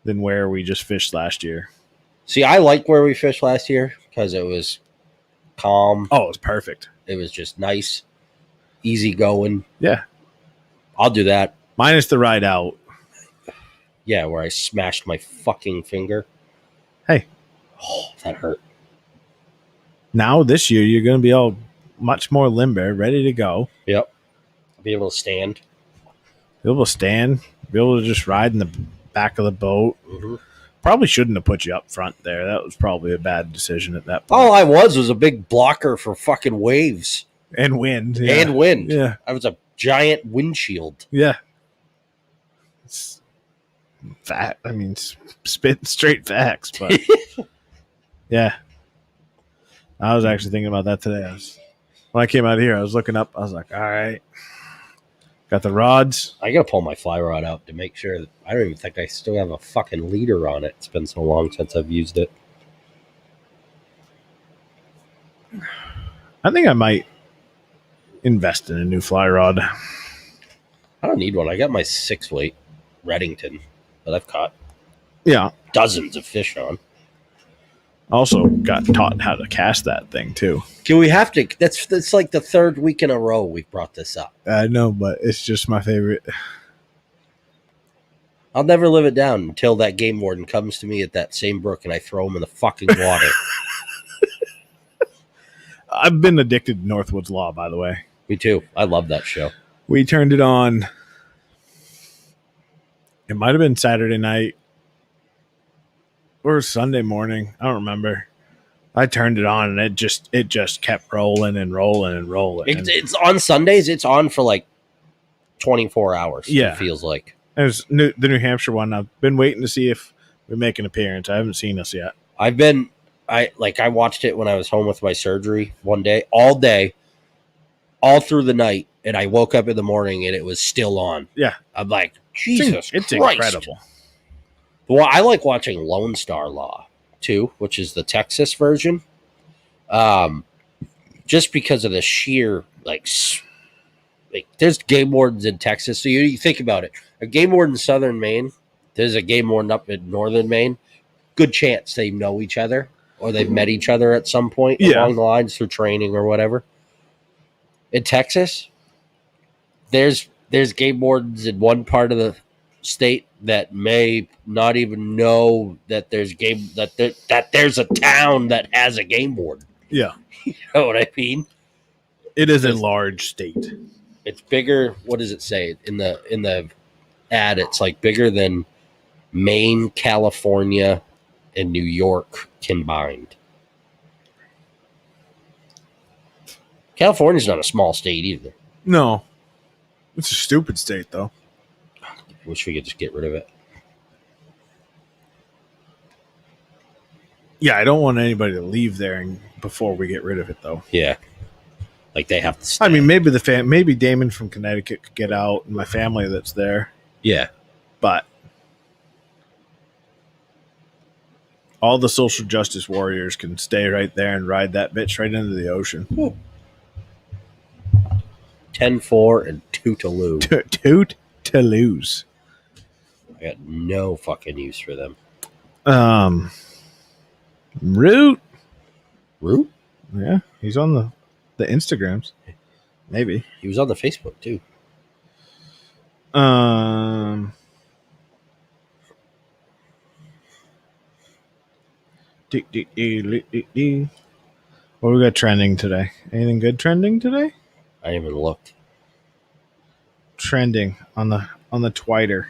than where we just fished last year. See, I like where we fished last year because it was calm. Oh, it was perfect. It was just nice, easy going. Yeah. I'll do that. Minus the ride out. Yeah, where I smashed my fucking finger. Hey. Oh, that hurt. Now, this year, you're going to be all much more limber, ready to go. Yep. I'll be able to stand. Be able to stand. Be able to just ride in the back of the boat. Mm-hmm. Probably shouldn't have put you up front there. That was probably a bad decision at that point. All I was a big blocker for fucking waves. And wind. Yeah. And wind. Yeah. I was a giant windshield. Yeah. It's fat. I mean, spit straight facts, but yeah. I was actually thinking about that today. When I came out of here, I was looking up. I was like, all right. Got the rods. I got to pull my fly rod out to make sure that I don't even think I still have a fucking leader on it. It's been so long since I've used it. I think I might invest in a new fly rod. I don't need one. I got my 6-weight Reddington that I've caught dozens of fish on. Also got taught how to cast that thing too. Can we have to? That's like the third week in a row we've brought this up. I know, but it's just my favorite. I'll never live it down until that game warden comes to me at that same brook and I throw him in the fucking water. I've been addicted to Northwood's Law, by the way. Me too. I love that show. We turned it on. It might have been Saturday night or Sunday morning. I don't remember. I turned it on and it just kept rolling and rolling and rolling. It's on Sundays. It's on for like 24 hours. Yeah. It feels like. There's the New Hampshire one. I've been waiting to see if we make an appearance. I haven't seen us yet. I watched it when I was home with my surgery one day, all through the night, and I woke up in the morning and it was still on. Yeah. I'm like, Jesus it's Christ. incredible. Well, I like watching Lone Star Law too, which is the Texas version. Just because of the sheer like there's game wardens in Texas. So you think about it. A game warden in southern Maine, there's a game warden up in northern Maine. Good chance they know each other or they've met each other at some point along the lines through training or whatever. In Texas, there's game wardens in one part of the state that may not even know that there's that there's a town that has a game warden. Yeah. You know what I mean? It is a large state. It's bigger. What does it say in the ad? It's like bigger than Maine, California, and New York combined. California's not a small state either. No. It's a stupid state, though. Wish we could just get rid of it. Yeah, I don't want anybody to leave there before we get rid of it, though. Yeah. Like they have to stay. I mean, maybe maybe Damon from Connecticut could get out and my family that's there. Yeah. But all the social justice warriors can stay right there and ride that bitch right into the ocean. 10-4 and Tootaloo. Toot to lose. I got no fucking use for them. Root. Root? Yeah, he's on the Instagrams. Maybe. He was on the Facebook too. What we got trending today? Anything good trending today? I haven't even looked. Trending on the Twitter.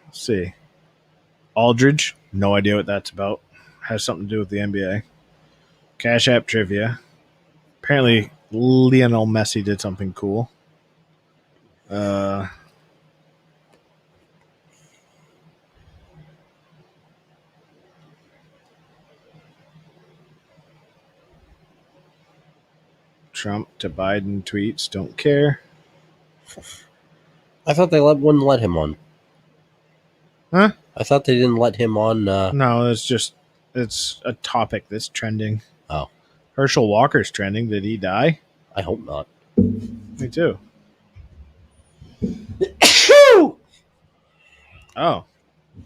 Let's see. Aldridge, no idea what that's about. Has something to do with the NBA. Cash App trivia. Apparently, Lionel Messi did something cool. Trump to Biden tweets. Don't care. I thought they wouldn't let him on. Huh? I thought they didn't let him on. No, it's a topic that's trending. Oh. Herschel Walker's trending. Did he die? I hope not. Me too. Oh,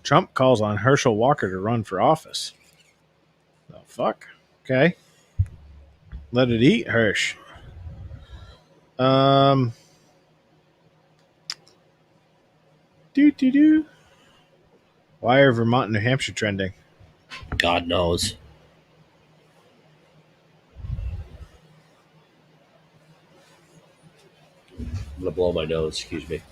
Trump calls on Herschel Walker to run for office. The fuck? Okay. Let it eat, Hirsch. Do. Why are Vermont and New Hampshire trending? God knows. I'm gonna blow my nose. Excuse me.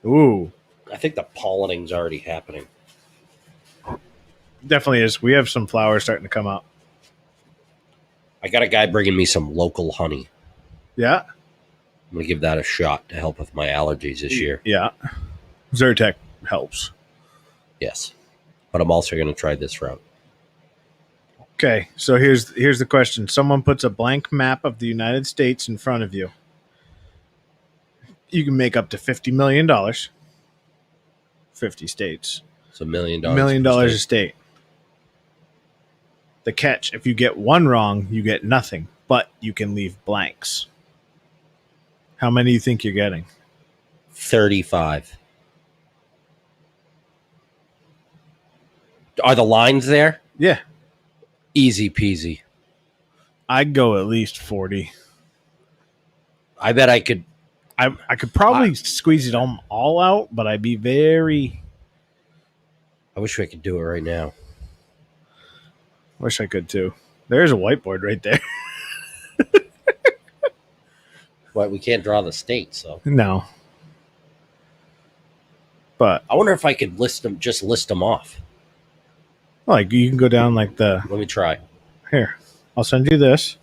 Ooh, I think the pollening's already happening. definitely is. We have some flowers starting to come out. I got a guy bringing me some local honey. Yeah? I'm gonna give that a shot to help with my allergies this year. Yeah. Zyrtec helps. Yes, but I'm also gonna try this route. Okay, so here's the question. Someone puts a blank map of the United States in front of you. You can make up to $50 million. 50 states. It's $1 million. $1 million a state. The catch, if you get one wrong, you get nothing, but you can leave blanks. How many do you think you're getting? 35. Are the lines there? Yeah. Easy peasy. I'd go at least 40. I bet I could. I could probably squeeze it all out, but I'd be very... I wish I could do it right now. Wish I could too. There's a whiteboard right there. But we can't draw the states, so. No. But I wonder if I could list them off. like you can go down like the... Let me try. Here, I'll send you this.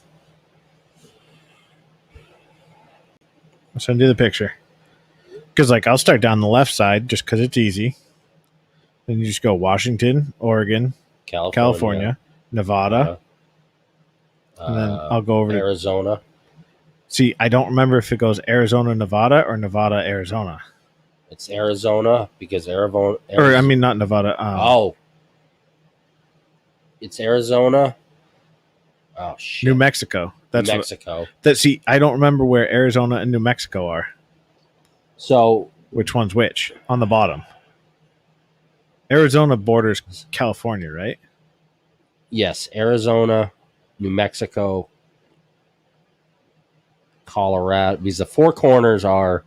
I'll send you the picture. Because like I'll start down the left side just because it's easy. Then you just go Washington, Oregon, California, Nevada. And then I'll go over to Arizona. See, I don't remember if it goes Arizona, Nevada, or Nevada, Arizona. It's Arizona because Arizona. Or I mean, not Nevada. It's Arizona. Oh shit. New Mexico. That's New Mexico. See, I don't remember where Arizona and New Mexico are. So which one's which on the bottom? Arizona borders California, right? Yes, Arizona, New Mexico, Colorado. Because the four corners are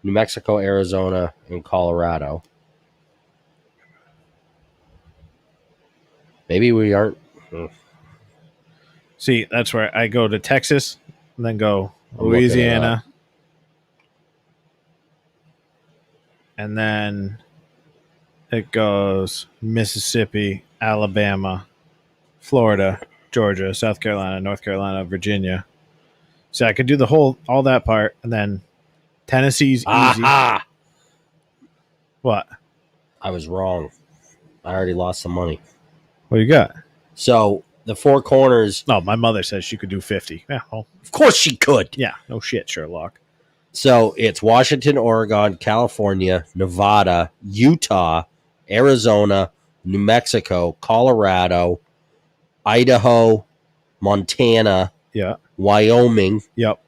New Mexico, Arizona, and Colorado. Maybe we aren't. See, that's where I go to Texas and then go Louisiana. And then it goes Mississippi, Alabama, Florida, Georgia, South Carolina, North Carolina, Virginia. So I could do all that part, and then Tennessee's easy. Aha! What? I was wrong. I already lost some money. What do you got? So the four corners. No, my mother says she could do 50. Yeah, well, Of course she could. yeah, no shit, Sherlock. So it's Washington, Oregon, California, Nevada, Utah, Arizona, New Mexico, Colorado, Idaho, Montana, Yeah. Wyoming, Yep.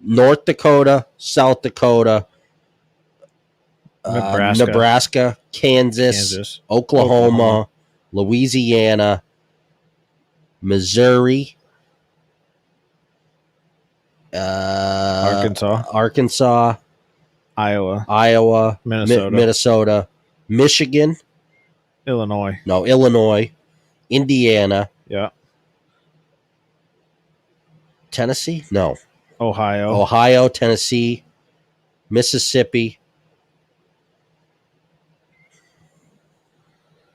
North Dakota, South Dakota, Nebraska, Kansas, Oklahoma, Louisiana, Missouri, Arkansas, Iowa, Minnesota, Michigan, Illinois, Indiana, yeah, Tennessee, Ohio, Tennessee, Mississippi,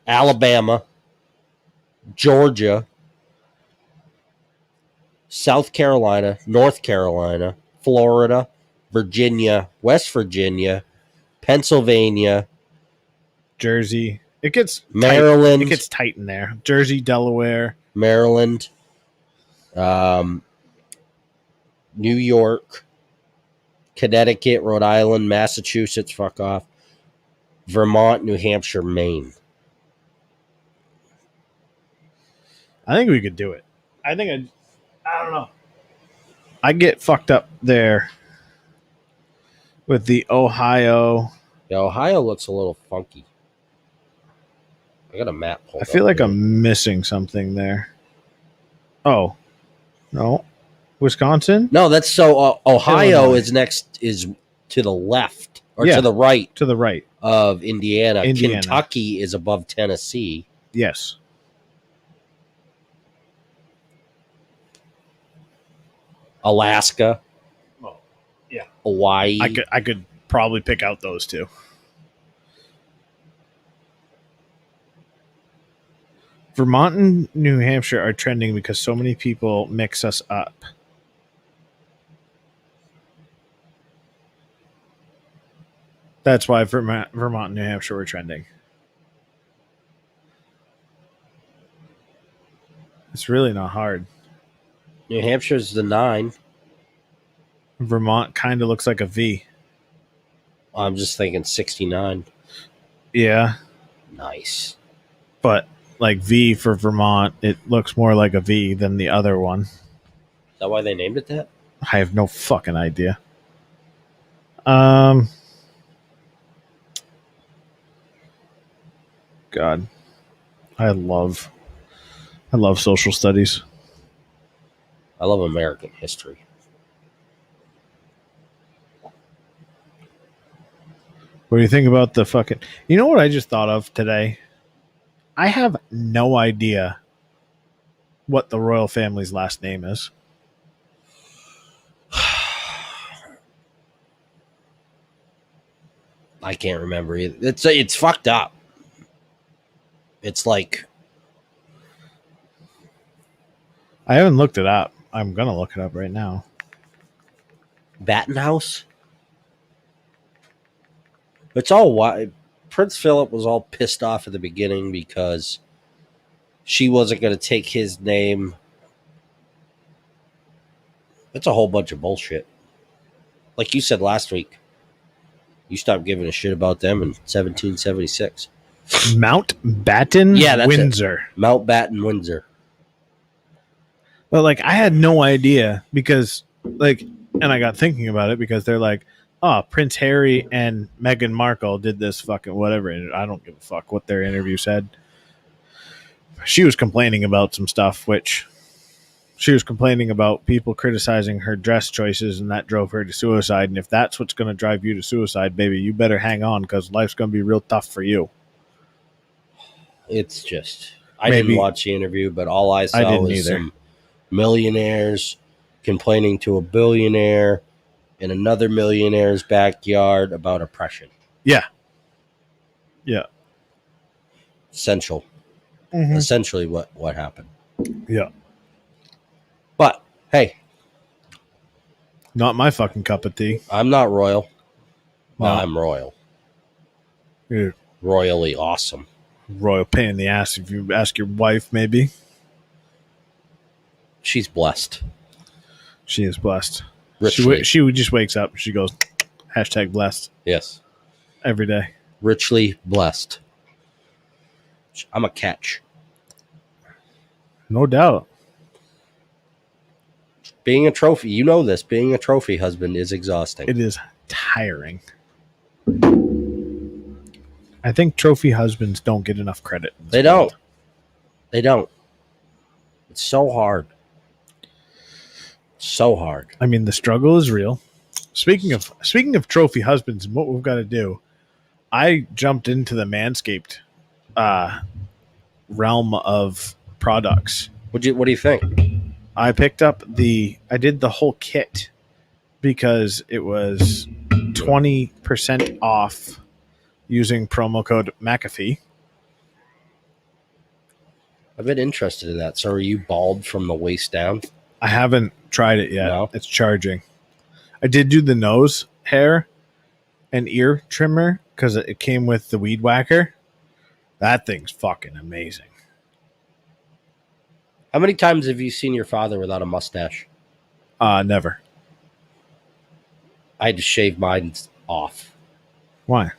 Alabama, Georgia, South Carolina, North Carolina, Florida, Virginia, West Virginia, Pennsylvania, Jersey. It gets Maryland. It gets tight in there. Jersey, Delaware, Maryland, New York, Connecticut, Rhode Island, Massachusetts, fuck off, Vermont, New Hampshire, Maine. I think we could do it. I don't know. I get fucked up there with the Ohio. Yeah, Ohio looks a little funky. I got a map pulled I feel up like here. I'm missing something there. Oh, no. Wisconsin? No, that's so Ohio Illinois. is to the left or Yeah. to the right To the right. of Indiana. Indiana. Kentucky is above Tennessee. Yes. Alaska. Oh, yeah. Hawaii. I could probably pick out those two. Vermont and New Hampshire are trending because so many people mix us up. That's why Vermont and New Hampshire were trending. It's really not hard. New Hampshire's the 9. Vermont kind of looks like a V. I'm just thinking 69. Yeah, Nice. but like V for Vermont, it looks more like a V than the other one. Is that why they named it that? I have no fucking idea. God, I love social studies. I love American history. What do you think about the fucking? You know what I just thought of today? I have no idea what the royal family's last name is. I can't remember either. It's fucked up. It's like I haven't looked it up. I'm gonna look it up right now. Battenhouse. It's all why Prince Philip was all pissed off at the beginning because she wasn't going to take his name. It's a whole bunch of bullshit. Like you said last week, you stopped giving a shit about them in 1776. Mountbatten, Yeah, that's Windsor. Mountbatten, Windsor. But like, I had no idea because like, and I got thinking about it because they're like, oh, Prince Harry and Meghan Markle did this fucking whatever. And I don't give a fuck what their interview said. She was complaining about some stuff, which she was complaining about people criticizing her dress choices, and that drove her to suicide. And if that's what's going to drive you to suicide, baby, you better hang on because life's going to be real tough for you. It's just, I didn't watch the interview, but all I saw was some millionaires complaining to a billionaire in another millionaire's backyard about oppression. Yeah. Yeah. Essentially what happened. Yeah. But hey, not my fucking cup of tea. I'm not royal. Well, No. I'm royal. You're Royally awesome. royal pain in the ass if you ask your wife, maybe. She's blessed. She is blessed. Richly. She just wakes up. She goes, #blessed Yes. every day. Richly blessed. I'm a catch. No doubt. Being a trophy, you know this, being a trophy husband is exhausting. It is tiring. I think trophy husbands don't get enough credit. in this They world. don't. They don't. It's so hard. So hard. I mean, the struggle is real. Speaking of trophy husbands and what we've got to do, I jumped into the Manscaped realm of products. What do you think? I picked up I did the whole kit because it was 20% off using promo code McAfee. I've been interested in that. So are you bald from the waist down? I haven't tried it yet. No? It's charging. I did do the nose hair and ear trimmer because it came with the weed whacker. That thing's fucking amazing. How many times have you seen your father without a mustache? Never. I had to shave mine off. Why?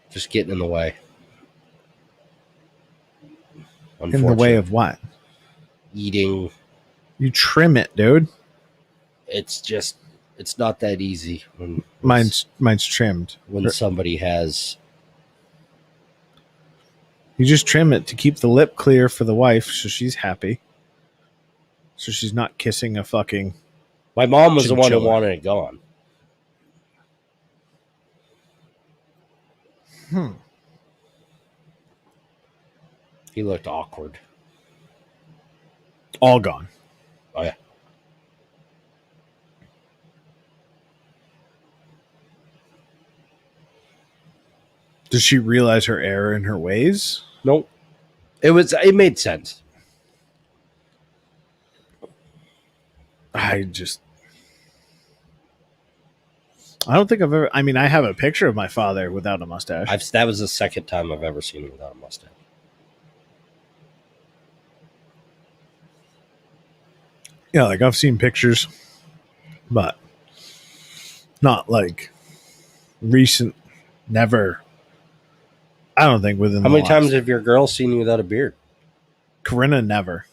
Just getting in the way. In the way of what? Eating. You trim it, dude. it's not that easy when Mine's trimmed. when somebody has. You just trim it to keep the lip clear for the wife, so she's happy. So she's not kissing a fucking. My mom was the one who Chinchilla. wanted it gone. He looked awkward. All gone. Oh yeah. Does she realize her error in her ways? Nope. It made sense. I don't think I've ever. I mean, I have a picture of my father without a mustache. That was the second time I've ever seen him without a mustache. Yeah, like I've seen pictures, but not like recent. Never. I don't think within. How many times have your girls seen you without a beard? Corinna never.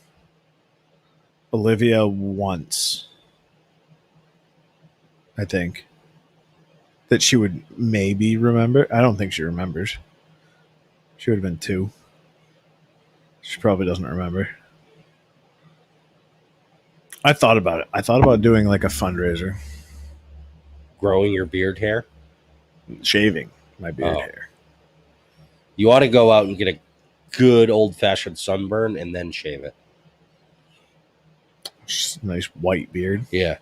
Olivia once. I think that she would maybe remember. I don't think she remembers. She would have been 2. She probably doesn't remember. I thought about it. I thought about doing like a fundraiser. Growing your beard hair? Shaving my beard hair. You ought to go out and get a good old-fashioned sunburn and then shave it. Just a nice white beard. Yeah.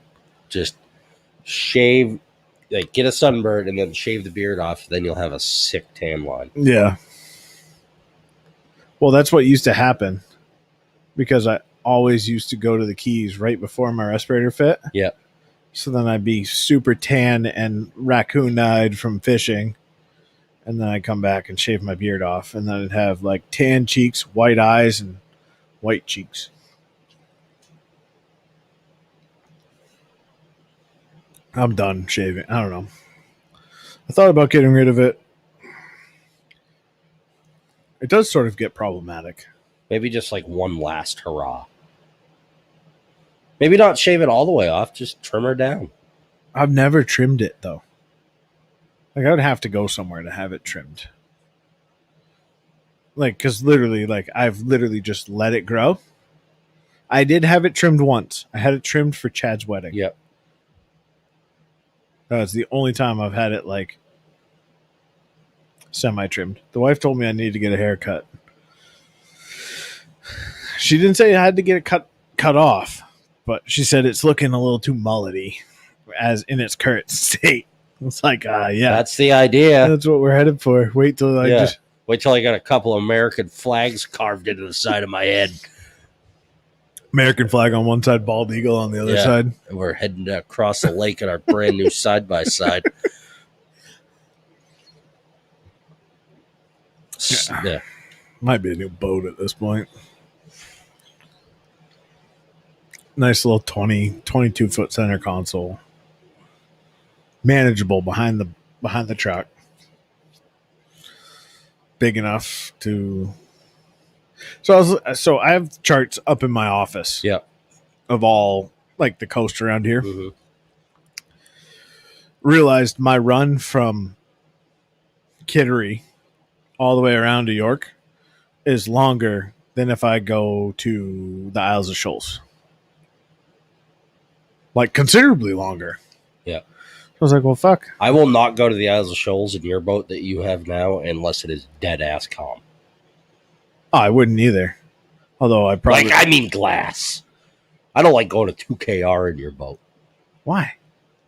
Just shave, like get a sunburn and then shave the beard off. Then you'll have a sick tan line. Yeah. Well, that's what used to happen because I always used to go to the Keys right before my respirator fit. Yeah. So then I'd be super tan and raccoon-eyed from fishing. And then I'd come back and shave my beard off. And then I'd have like tan cheeks, white eyes, and white cheeks. I'm done shaving. I don't know. I thought about getting rid of it. It does sort of get problematic. Maybe just like one last hurrah. Maybe not shave it all the way off. Just trim her down. I've never trimmed it, though. Like, I would have to go somewhere to have it trimmed. Like, because literally, like, I've literally just let it grow. I did have it trimmed once. I had it trimmed for Chad's wedding. Yep. That was the only time I've had it, like, semi-trimmed. The wife told me I needed to get a haircut. She didn't say I had to get it cut off, but she said it's looking a little too mullety as in its current state. It's like, yeah. That's the idea. That's what we're headed for. Wait till I Wait till I got a couple of American flags carved into the side of my head. American flag on one side, bald eagle on the other side. And we're heading across the lake in our brand new side-by-side. Yeah. Might be a new boat at this point. Nice little 22-foot center console. Manageable behind the truck. Big enough to. So I have charts up in my office. Yep. Of all like the coast around here. Mm-hmm. Realized my run from Kittery all the way around to York is longer than if I go to the Isles of Shoals. Like considerably longer. Yeah. I was like, well, fuck. I will not go to the Isles of Shoals in your boat that you have now unless it is dead ass calm. Oh, I wouldn't either. Although I probably. Like, I mean glass. I don't like going to 2KR in your boat. Why?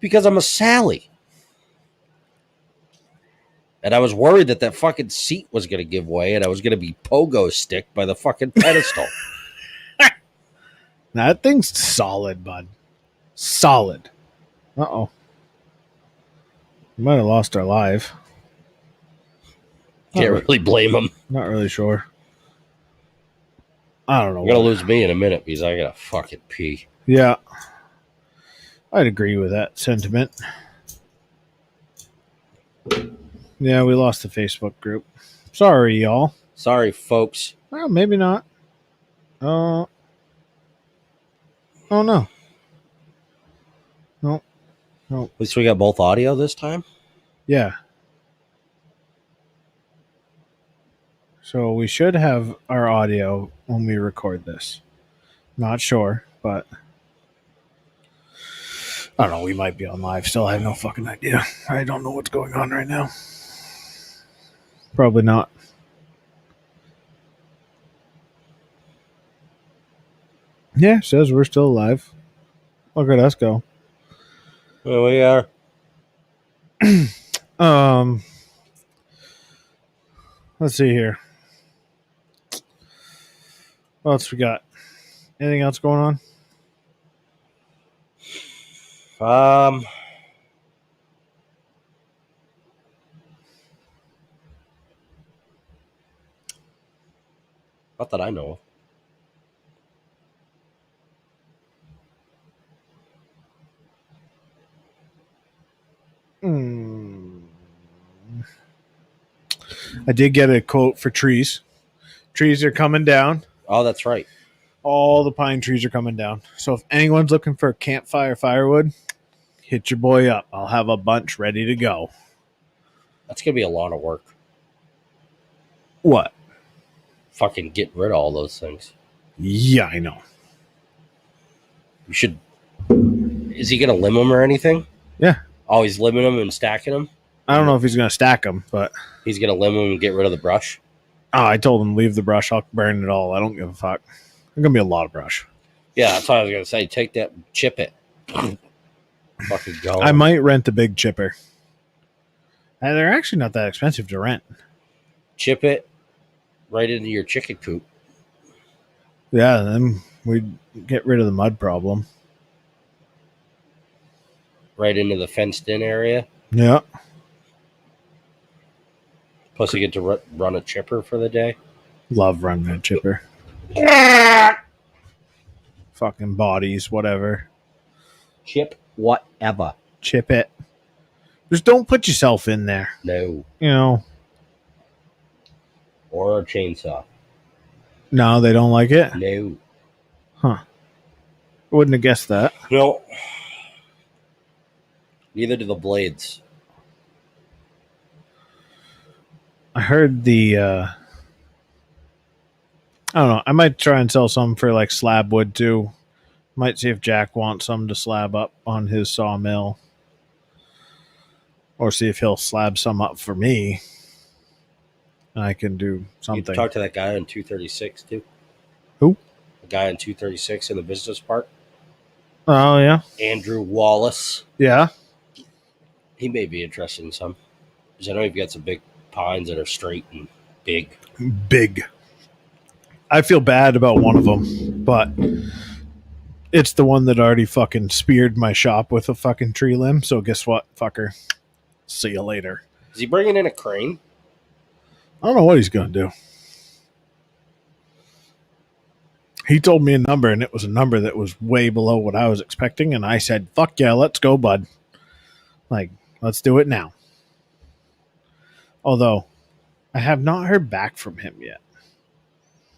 Because I'm a Sally. And I was worried that fucking seat was going to give way and I was going to be pogo sticked by the fucking pedestal. Now, that thing's solid, bud. Solid. Uh-oh. We might have lost our live. Can't really blame them. Not really sure. I don't know. You're going to lose me in a minute because I got to fucking pee. Yeah. I'd agree with that sentiment. Yeah, we lost the Facebook group. Sorry, y'all. Sorry, folks. Well, maybe not. Oh, no. Oh, At least we got both audio this time. yeah. So we should have our audio when we record this. Not sure, but I don't know. We might be on live still. I have no fucking idea. I don't know what's going on right now. Probably not. Yeah, says we're still alive. Look at us go. Well, we are. Let's see here. What else we got? Anything else going on? Not that I know of. I did get a quote for trees. Trees are coming down. Oh, that's right. All the pine trees are coming down. So if anyone's looking for campfire firewood, hit your boy up. I'll have a bunch ready to go. That's going to be a lot of work. What? Fucking get rid of all those things. Yeah, I know. You should... Is he going to limb them or anything? Yeah. Oh, he's limbing them and stacking them? I don't know if he's going to stack them, but... He's going to limb them and get rid of the brush? Oh, I told him leave the brush. I'll burn it all. I don't give a fuck. There's going to be a lot of brush. Yeah, that's what I was going to say. Take that, chip it. Fucking go. I might rent a big chipper. And they're actually not that expensive to rent. Chip it right into your chicken coop. Yeah, then we'd get rid of the mud problem. Right into the fenced-in area. Yeah. Plus, you get to run a chipper for the day. Love running a chipper. Fucking bodies, whatever. Chip whatever. Chip it. Just don't put yourself in there. No. You know. Or a chainsaw. No, they don't like it? No. Huh. Wouldn't have guessed that. No. Neither do the blades. I heard the I don't know. I might try and sell some for like slab wood too. Might see if Jack wants some to slab up on his sawmill. Or see if he'll slab some up for me. And I can do You something. talk to that guy on 236 too. Who? The guy on 236 in the business park. Oh yeah. Andrew Wallace. Yeah. He may be interested in some. Because I know you've got some big pines that are straight and big. Big. I feel bad about one of them, but it's the one that already fucking speared my shop with a fucking tree limb. So guess what, fucker? See you later. Is he bringing in a crane? I don't know what he's going to do. He told me a number, and it was a number that was way below what I was expecting. And I said, fuck yeah, let's go, bud. Like, let's do it now. Although, I have not heard back from him yet.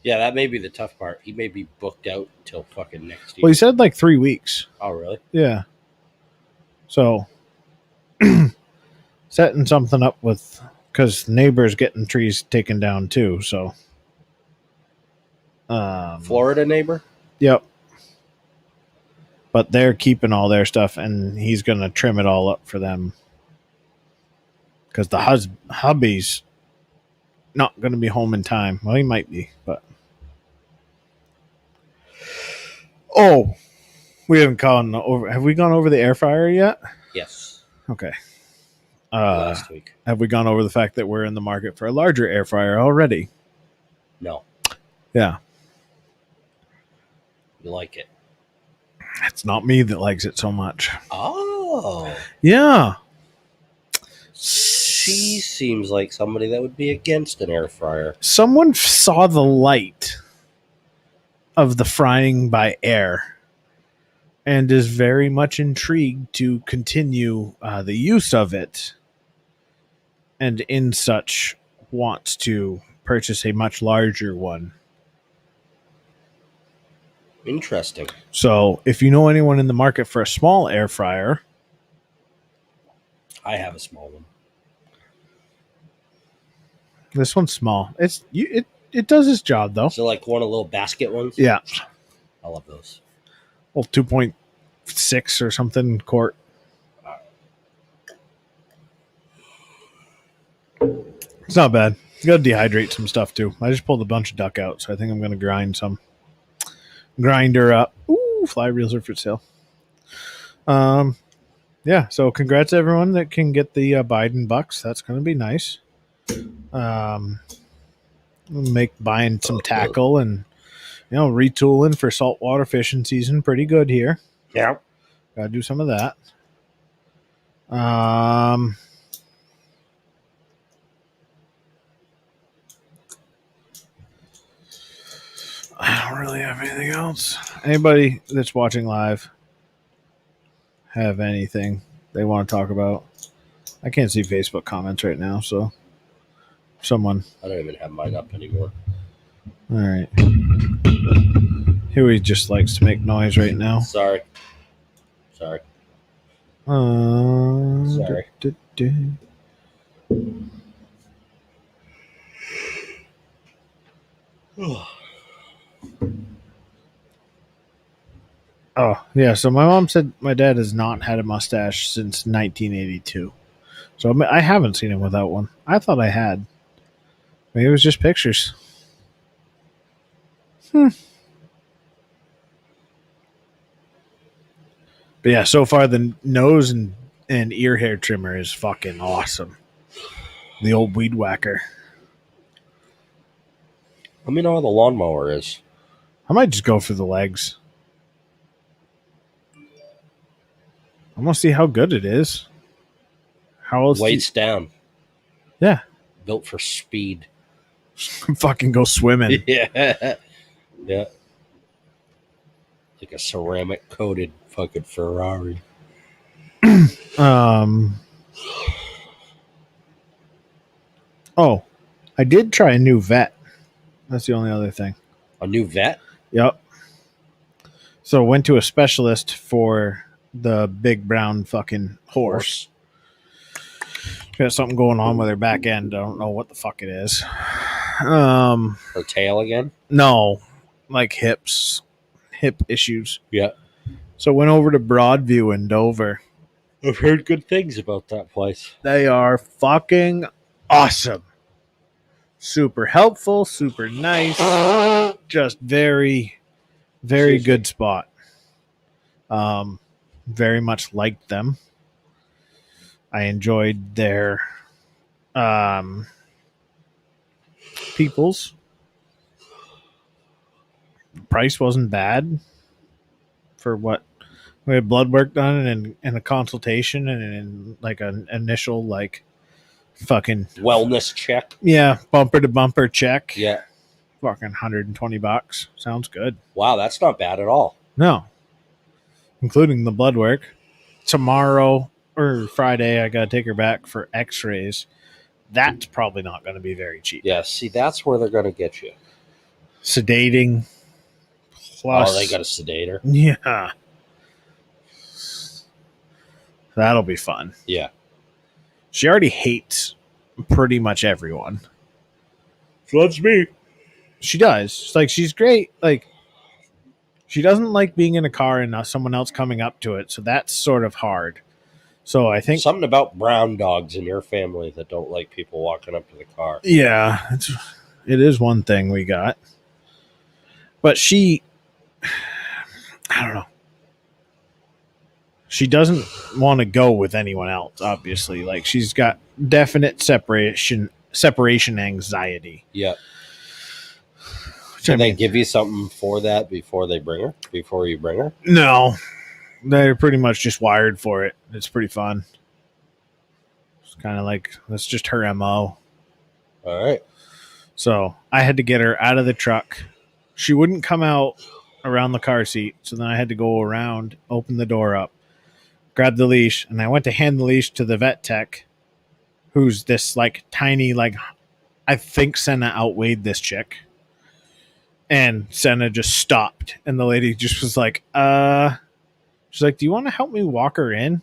Yeah, that may be the tough part. He may be booked out until fucking next year. Well, he said like 3 weeks. Oh, really? Yeah. So, setting something up with, because neighbors getting trees taken down too. So, Florida neighbor? Yep. But they're keeping all their stuff, and he's going to trim it all up for them. Because the hubby's not going to be home in time. Well, he might be, but. Oh, we haven't gone over. Have we gone over the air fryer yet? Yes. Okay. Last week. Have we gone over the fact that we're in the market for a larger air fryer already? No. Yeah. You like it? It's not me that likes it so much. Oh. Yeah. She seems like somebody that would be against an air fryer. Someone saw the light of the frying by air and is very much intrigued to continue the use of it, and in such wants to purchase a much larger one. Interesting. So if you know anyone in the market for a small air fryer, I have a small one. This one's small. It does its job though. So like one of the little basket ones? Yeah. I love those. Well, 2.6 or something quart. It's not bad. You got to dehydrate some stuff too. I just pulled a bunch of duck out, so I think I'm going to grind some. Grinder up. Ooh, fly reels are for sale. Yeah. So congrats to everyone that can get the Biden bucks. That's going to be nice. Make buying some tackle and retooling for saltwater fishing season pretty good here. Yeah. Got to do some of that. I don't really have anything else. Anybody that's watching live have anything they want to talk about? I can't see Facebook comments right now, so someone. I don't even have mine up anymore. All right. Huey just likes to make noise right now. Sorry. Sorry. Oh, yeah. So my mom said my dad has not had a mustache since 1982. So I haven't seen him without one. I thought I had. Maybe it was just pictures. But yeah, so far the nose and ear hair trimmer is fucking awesome. The old weed whacker. Let me know how the lawnmower is. I might just go for the legs. I want to see how good it is. How else? Weights down. Yeah. Built for speed. Fucking go swimming. Yeah. Yeah. Like a ceramic coated fucking Ferrari. Oh, I did try a new vet. That's the only other thing. A new vet? Yep. So went to a specialist for the big brown fucking horse. Got something going on with her back end. I don't know what the fuck it is. Her tail again? No, like hip issues. Yeah. So went over to Broadview in Dover. I've heard good things about that place. They are fucking awesome. Super helpful, super nice. Just very, very good spot. Very much liked them. I enjoyed their peoples. The price wasn't bad for what we had blood work done and a consultation and like an initial like fucking wellness check. Yeah, bumper to bumper check. Yeah. Fucking $120. Sounds good. Wow, that's not bad at all. No. Including the blood work. Tomorrow or Friday, I gotta take her back for x-rays. That's probably not going to be very cheap. Yeah, see, that's where they're going to get you. Sedating. Plus, they got a sedator. Yeah. That'll be fun. Yeah. She already hates pretty much everyone. Loves me. She does. It's like, she's great. Like, she doesn't like being in a car and someone else coming up to it. So that's sort of hard. So I think something about brown dogs in your family that don't like people walking up to the car. Yeah, it is one thing we got. But she, I don't know. She doesn't want to go with anyone else, obviously. Like, she's got definite separation anxiety. Yeah. Can they give you something for that before you bring her? No. They're pretty much just wired for it. It's pretty fun. It's kind of like, that's just her MO. All right. So I had to get her out of the truck. She wouldn't come out around the car seat. So then I had to go around, open the door up, grab the leash, and I went to hand the leash to the vet tech, who's this like tiny, like, I think Senna outweighed this chick. And Senna just stopped. And the lady just was like, she's like, do you want to help me walk her in?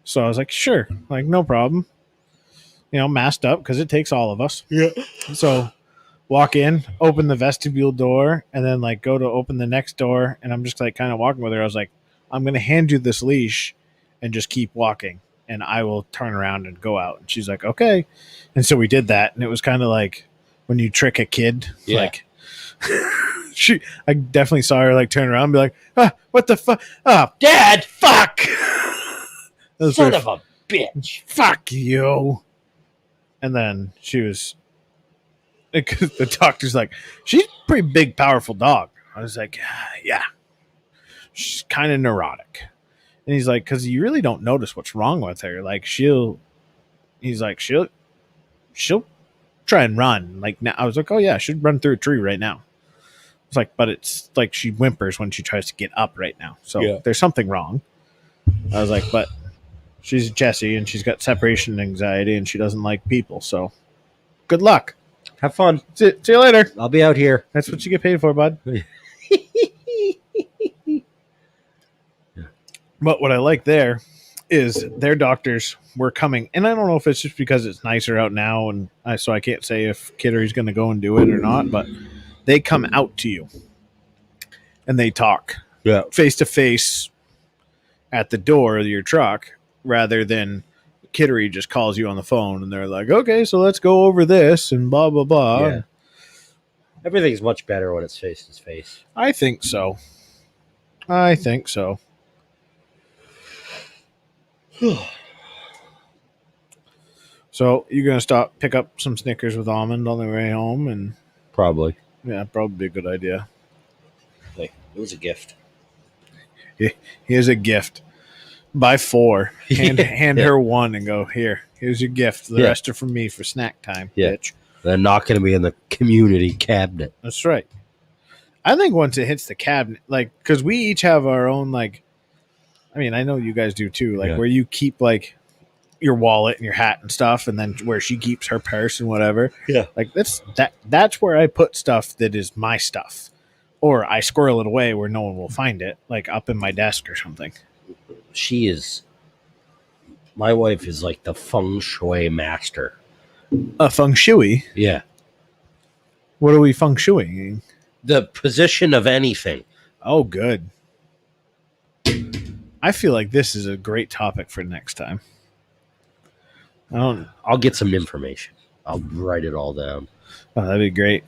So I was like, sure, like no problem. Masked up because it takes all of us. Yeah. So walk in, open the vestibule door, and then like go to open the next door. And I'm just like kind of walking with her. I was like, I'm going to hand you this leash and just keep walking. And I will turn around and go out. And she's like, okay. And so we did that. And it was kind of like when you trick a kid, like I definitely saw her like turn around and be like, what the fuck? Oh, Dad, fuck. son of a bitch. Fuck you. And then she was, because the doctor's like, she's a pretty big, powerful dog. I was like, yeah, she's kind of neurotic. And he's like, because you really don't notice what's wrong with her. Like she'll try and run. Like now, I was like, oh yeah, she'd run through a tree right now. It's like, but it's like she whimpers when she tries to get up right now. So there's something wrong. I was like, but she's Jessie and she's got separation anxiety and she doesn't like people. So good luck. Have fun. See you later. I'll be out here. That's what you get paid for, bud. But what I like there is their doctors were coming. And I don't know if it's just because it's nicer out now. And so I can't say if Kittery's going to go and do it or not. But they come out to you. And they talk. Yeah. Face to face at the door of your truck. Rather than Kittery just calls you on the phone. And they're like, okay, so let's go over this. And blah, blah, blah. Yeah. Everything's much better when it's face to face. I think so. So you're gonna pick up some Snickers with almond on the way home, and Probably. yeah, probably a good idea. Like, it was a gift. Here's a gift. Buy 4. Hand her 1 and go, here's your gift. The rest are from me for snack time, bitch. They're not going to be in the community cabinet. That's right. I think once it hits the cabinet, like, because we each have our own, like, I mean, I know you guys do too, like where you keep like your wallet and your hat and stuff, and then where she keeps her purse and whatever. Yeah. Like that's where I put stuff that is my stuff. Or I squirrel it away where no one will find it, like up in my desk or something. My wife is like the feng shui master. A feng shui? Yeah. What are we feng shuiing? The position of anything. Oh, good. I feel like this is a great topic for next time. I'll get some information. I'll write it all down. Oh, that'd be great.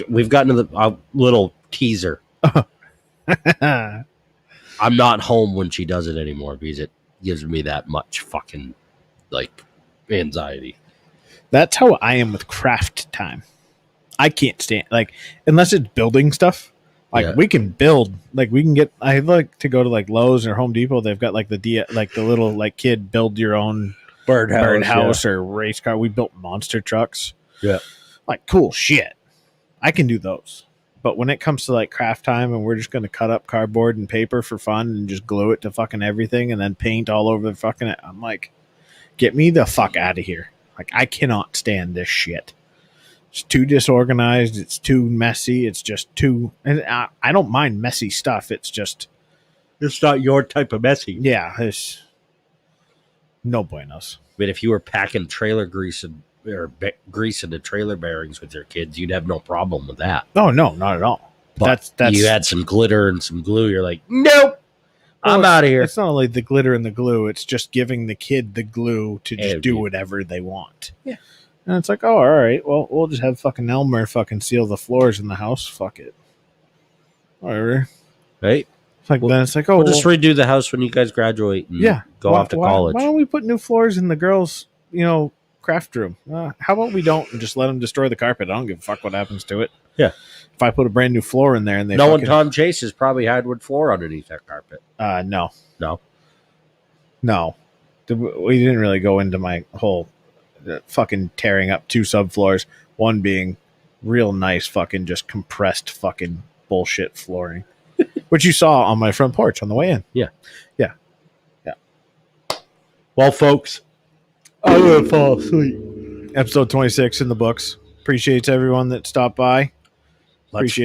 We've gotten to the little teaser. I'm not home when she does it anymore because it gives me that much fucking anxiety. That's how I am with craft time. I can't stand unless it's building stuff. We can build. We can get. I like to go to Lowe's or Home Depot. They've got the little kid build your own birdhouse or race car. We built monster trucks. Yeah, cool shit. I can do those. But when it comes to craft time and we're just going to cut up cardboard and paper for fun and just glue it to fucking everything and then paint all over the fucking, I'm like, get me the fuck out of here. I cannot stand this shit. It's too disorganized. It's too messy. It's just too, and I don't mind messy stuff. It's just, it's not your type of messy. Yeah. It's no buenos. I mean, if you were packing trailer grease grease into trailer bearings with your kids, you'd have no problem with that. Oh no, not at all. But that's you had some glitter and some glue. You're like, nope, I'm out of here. It's not only the glitter and the glue. It's just giving the kid the glue to just do whatever they want. Yeah. And it's like, oh, all right, well, we'll just have fucking Elmer fucking seal the floors in the house. Fuck it. Whatever. Right? Then it's like, oh, we'll just redo the house when you guys graduate and go off to college. Why don't we put new floors in the girls', craft room? How about we don't and just let them destroy the carpet? I don't give a fuck what happens to it. Yeah. If I put a brand new floor in there and they Tom Chase is probably hardwood floor underneath that carpet. No. No. We didn't really go into my whole fucking tearing up 2 subfloors, one being real nice fucking just compressed fucking bullshit flooring, which you saw on my front porch on the way in. Yeah. Well, folks, I'm going to fall asleep. Episode 26 in the books. Appreciate everyone that stopped by. Appreciate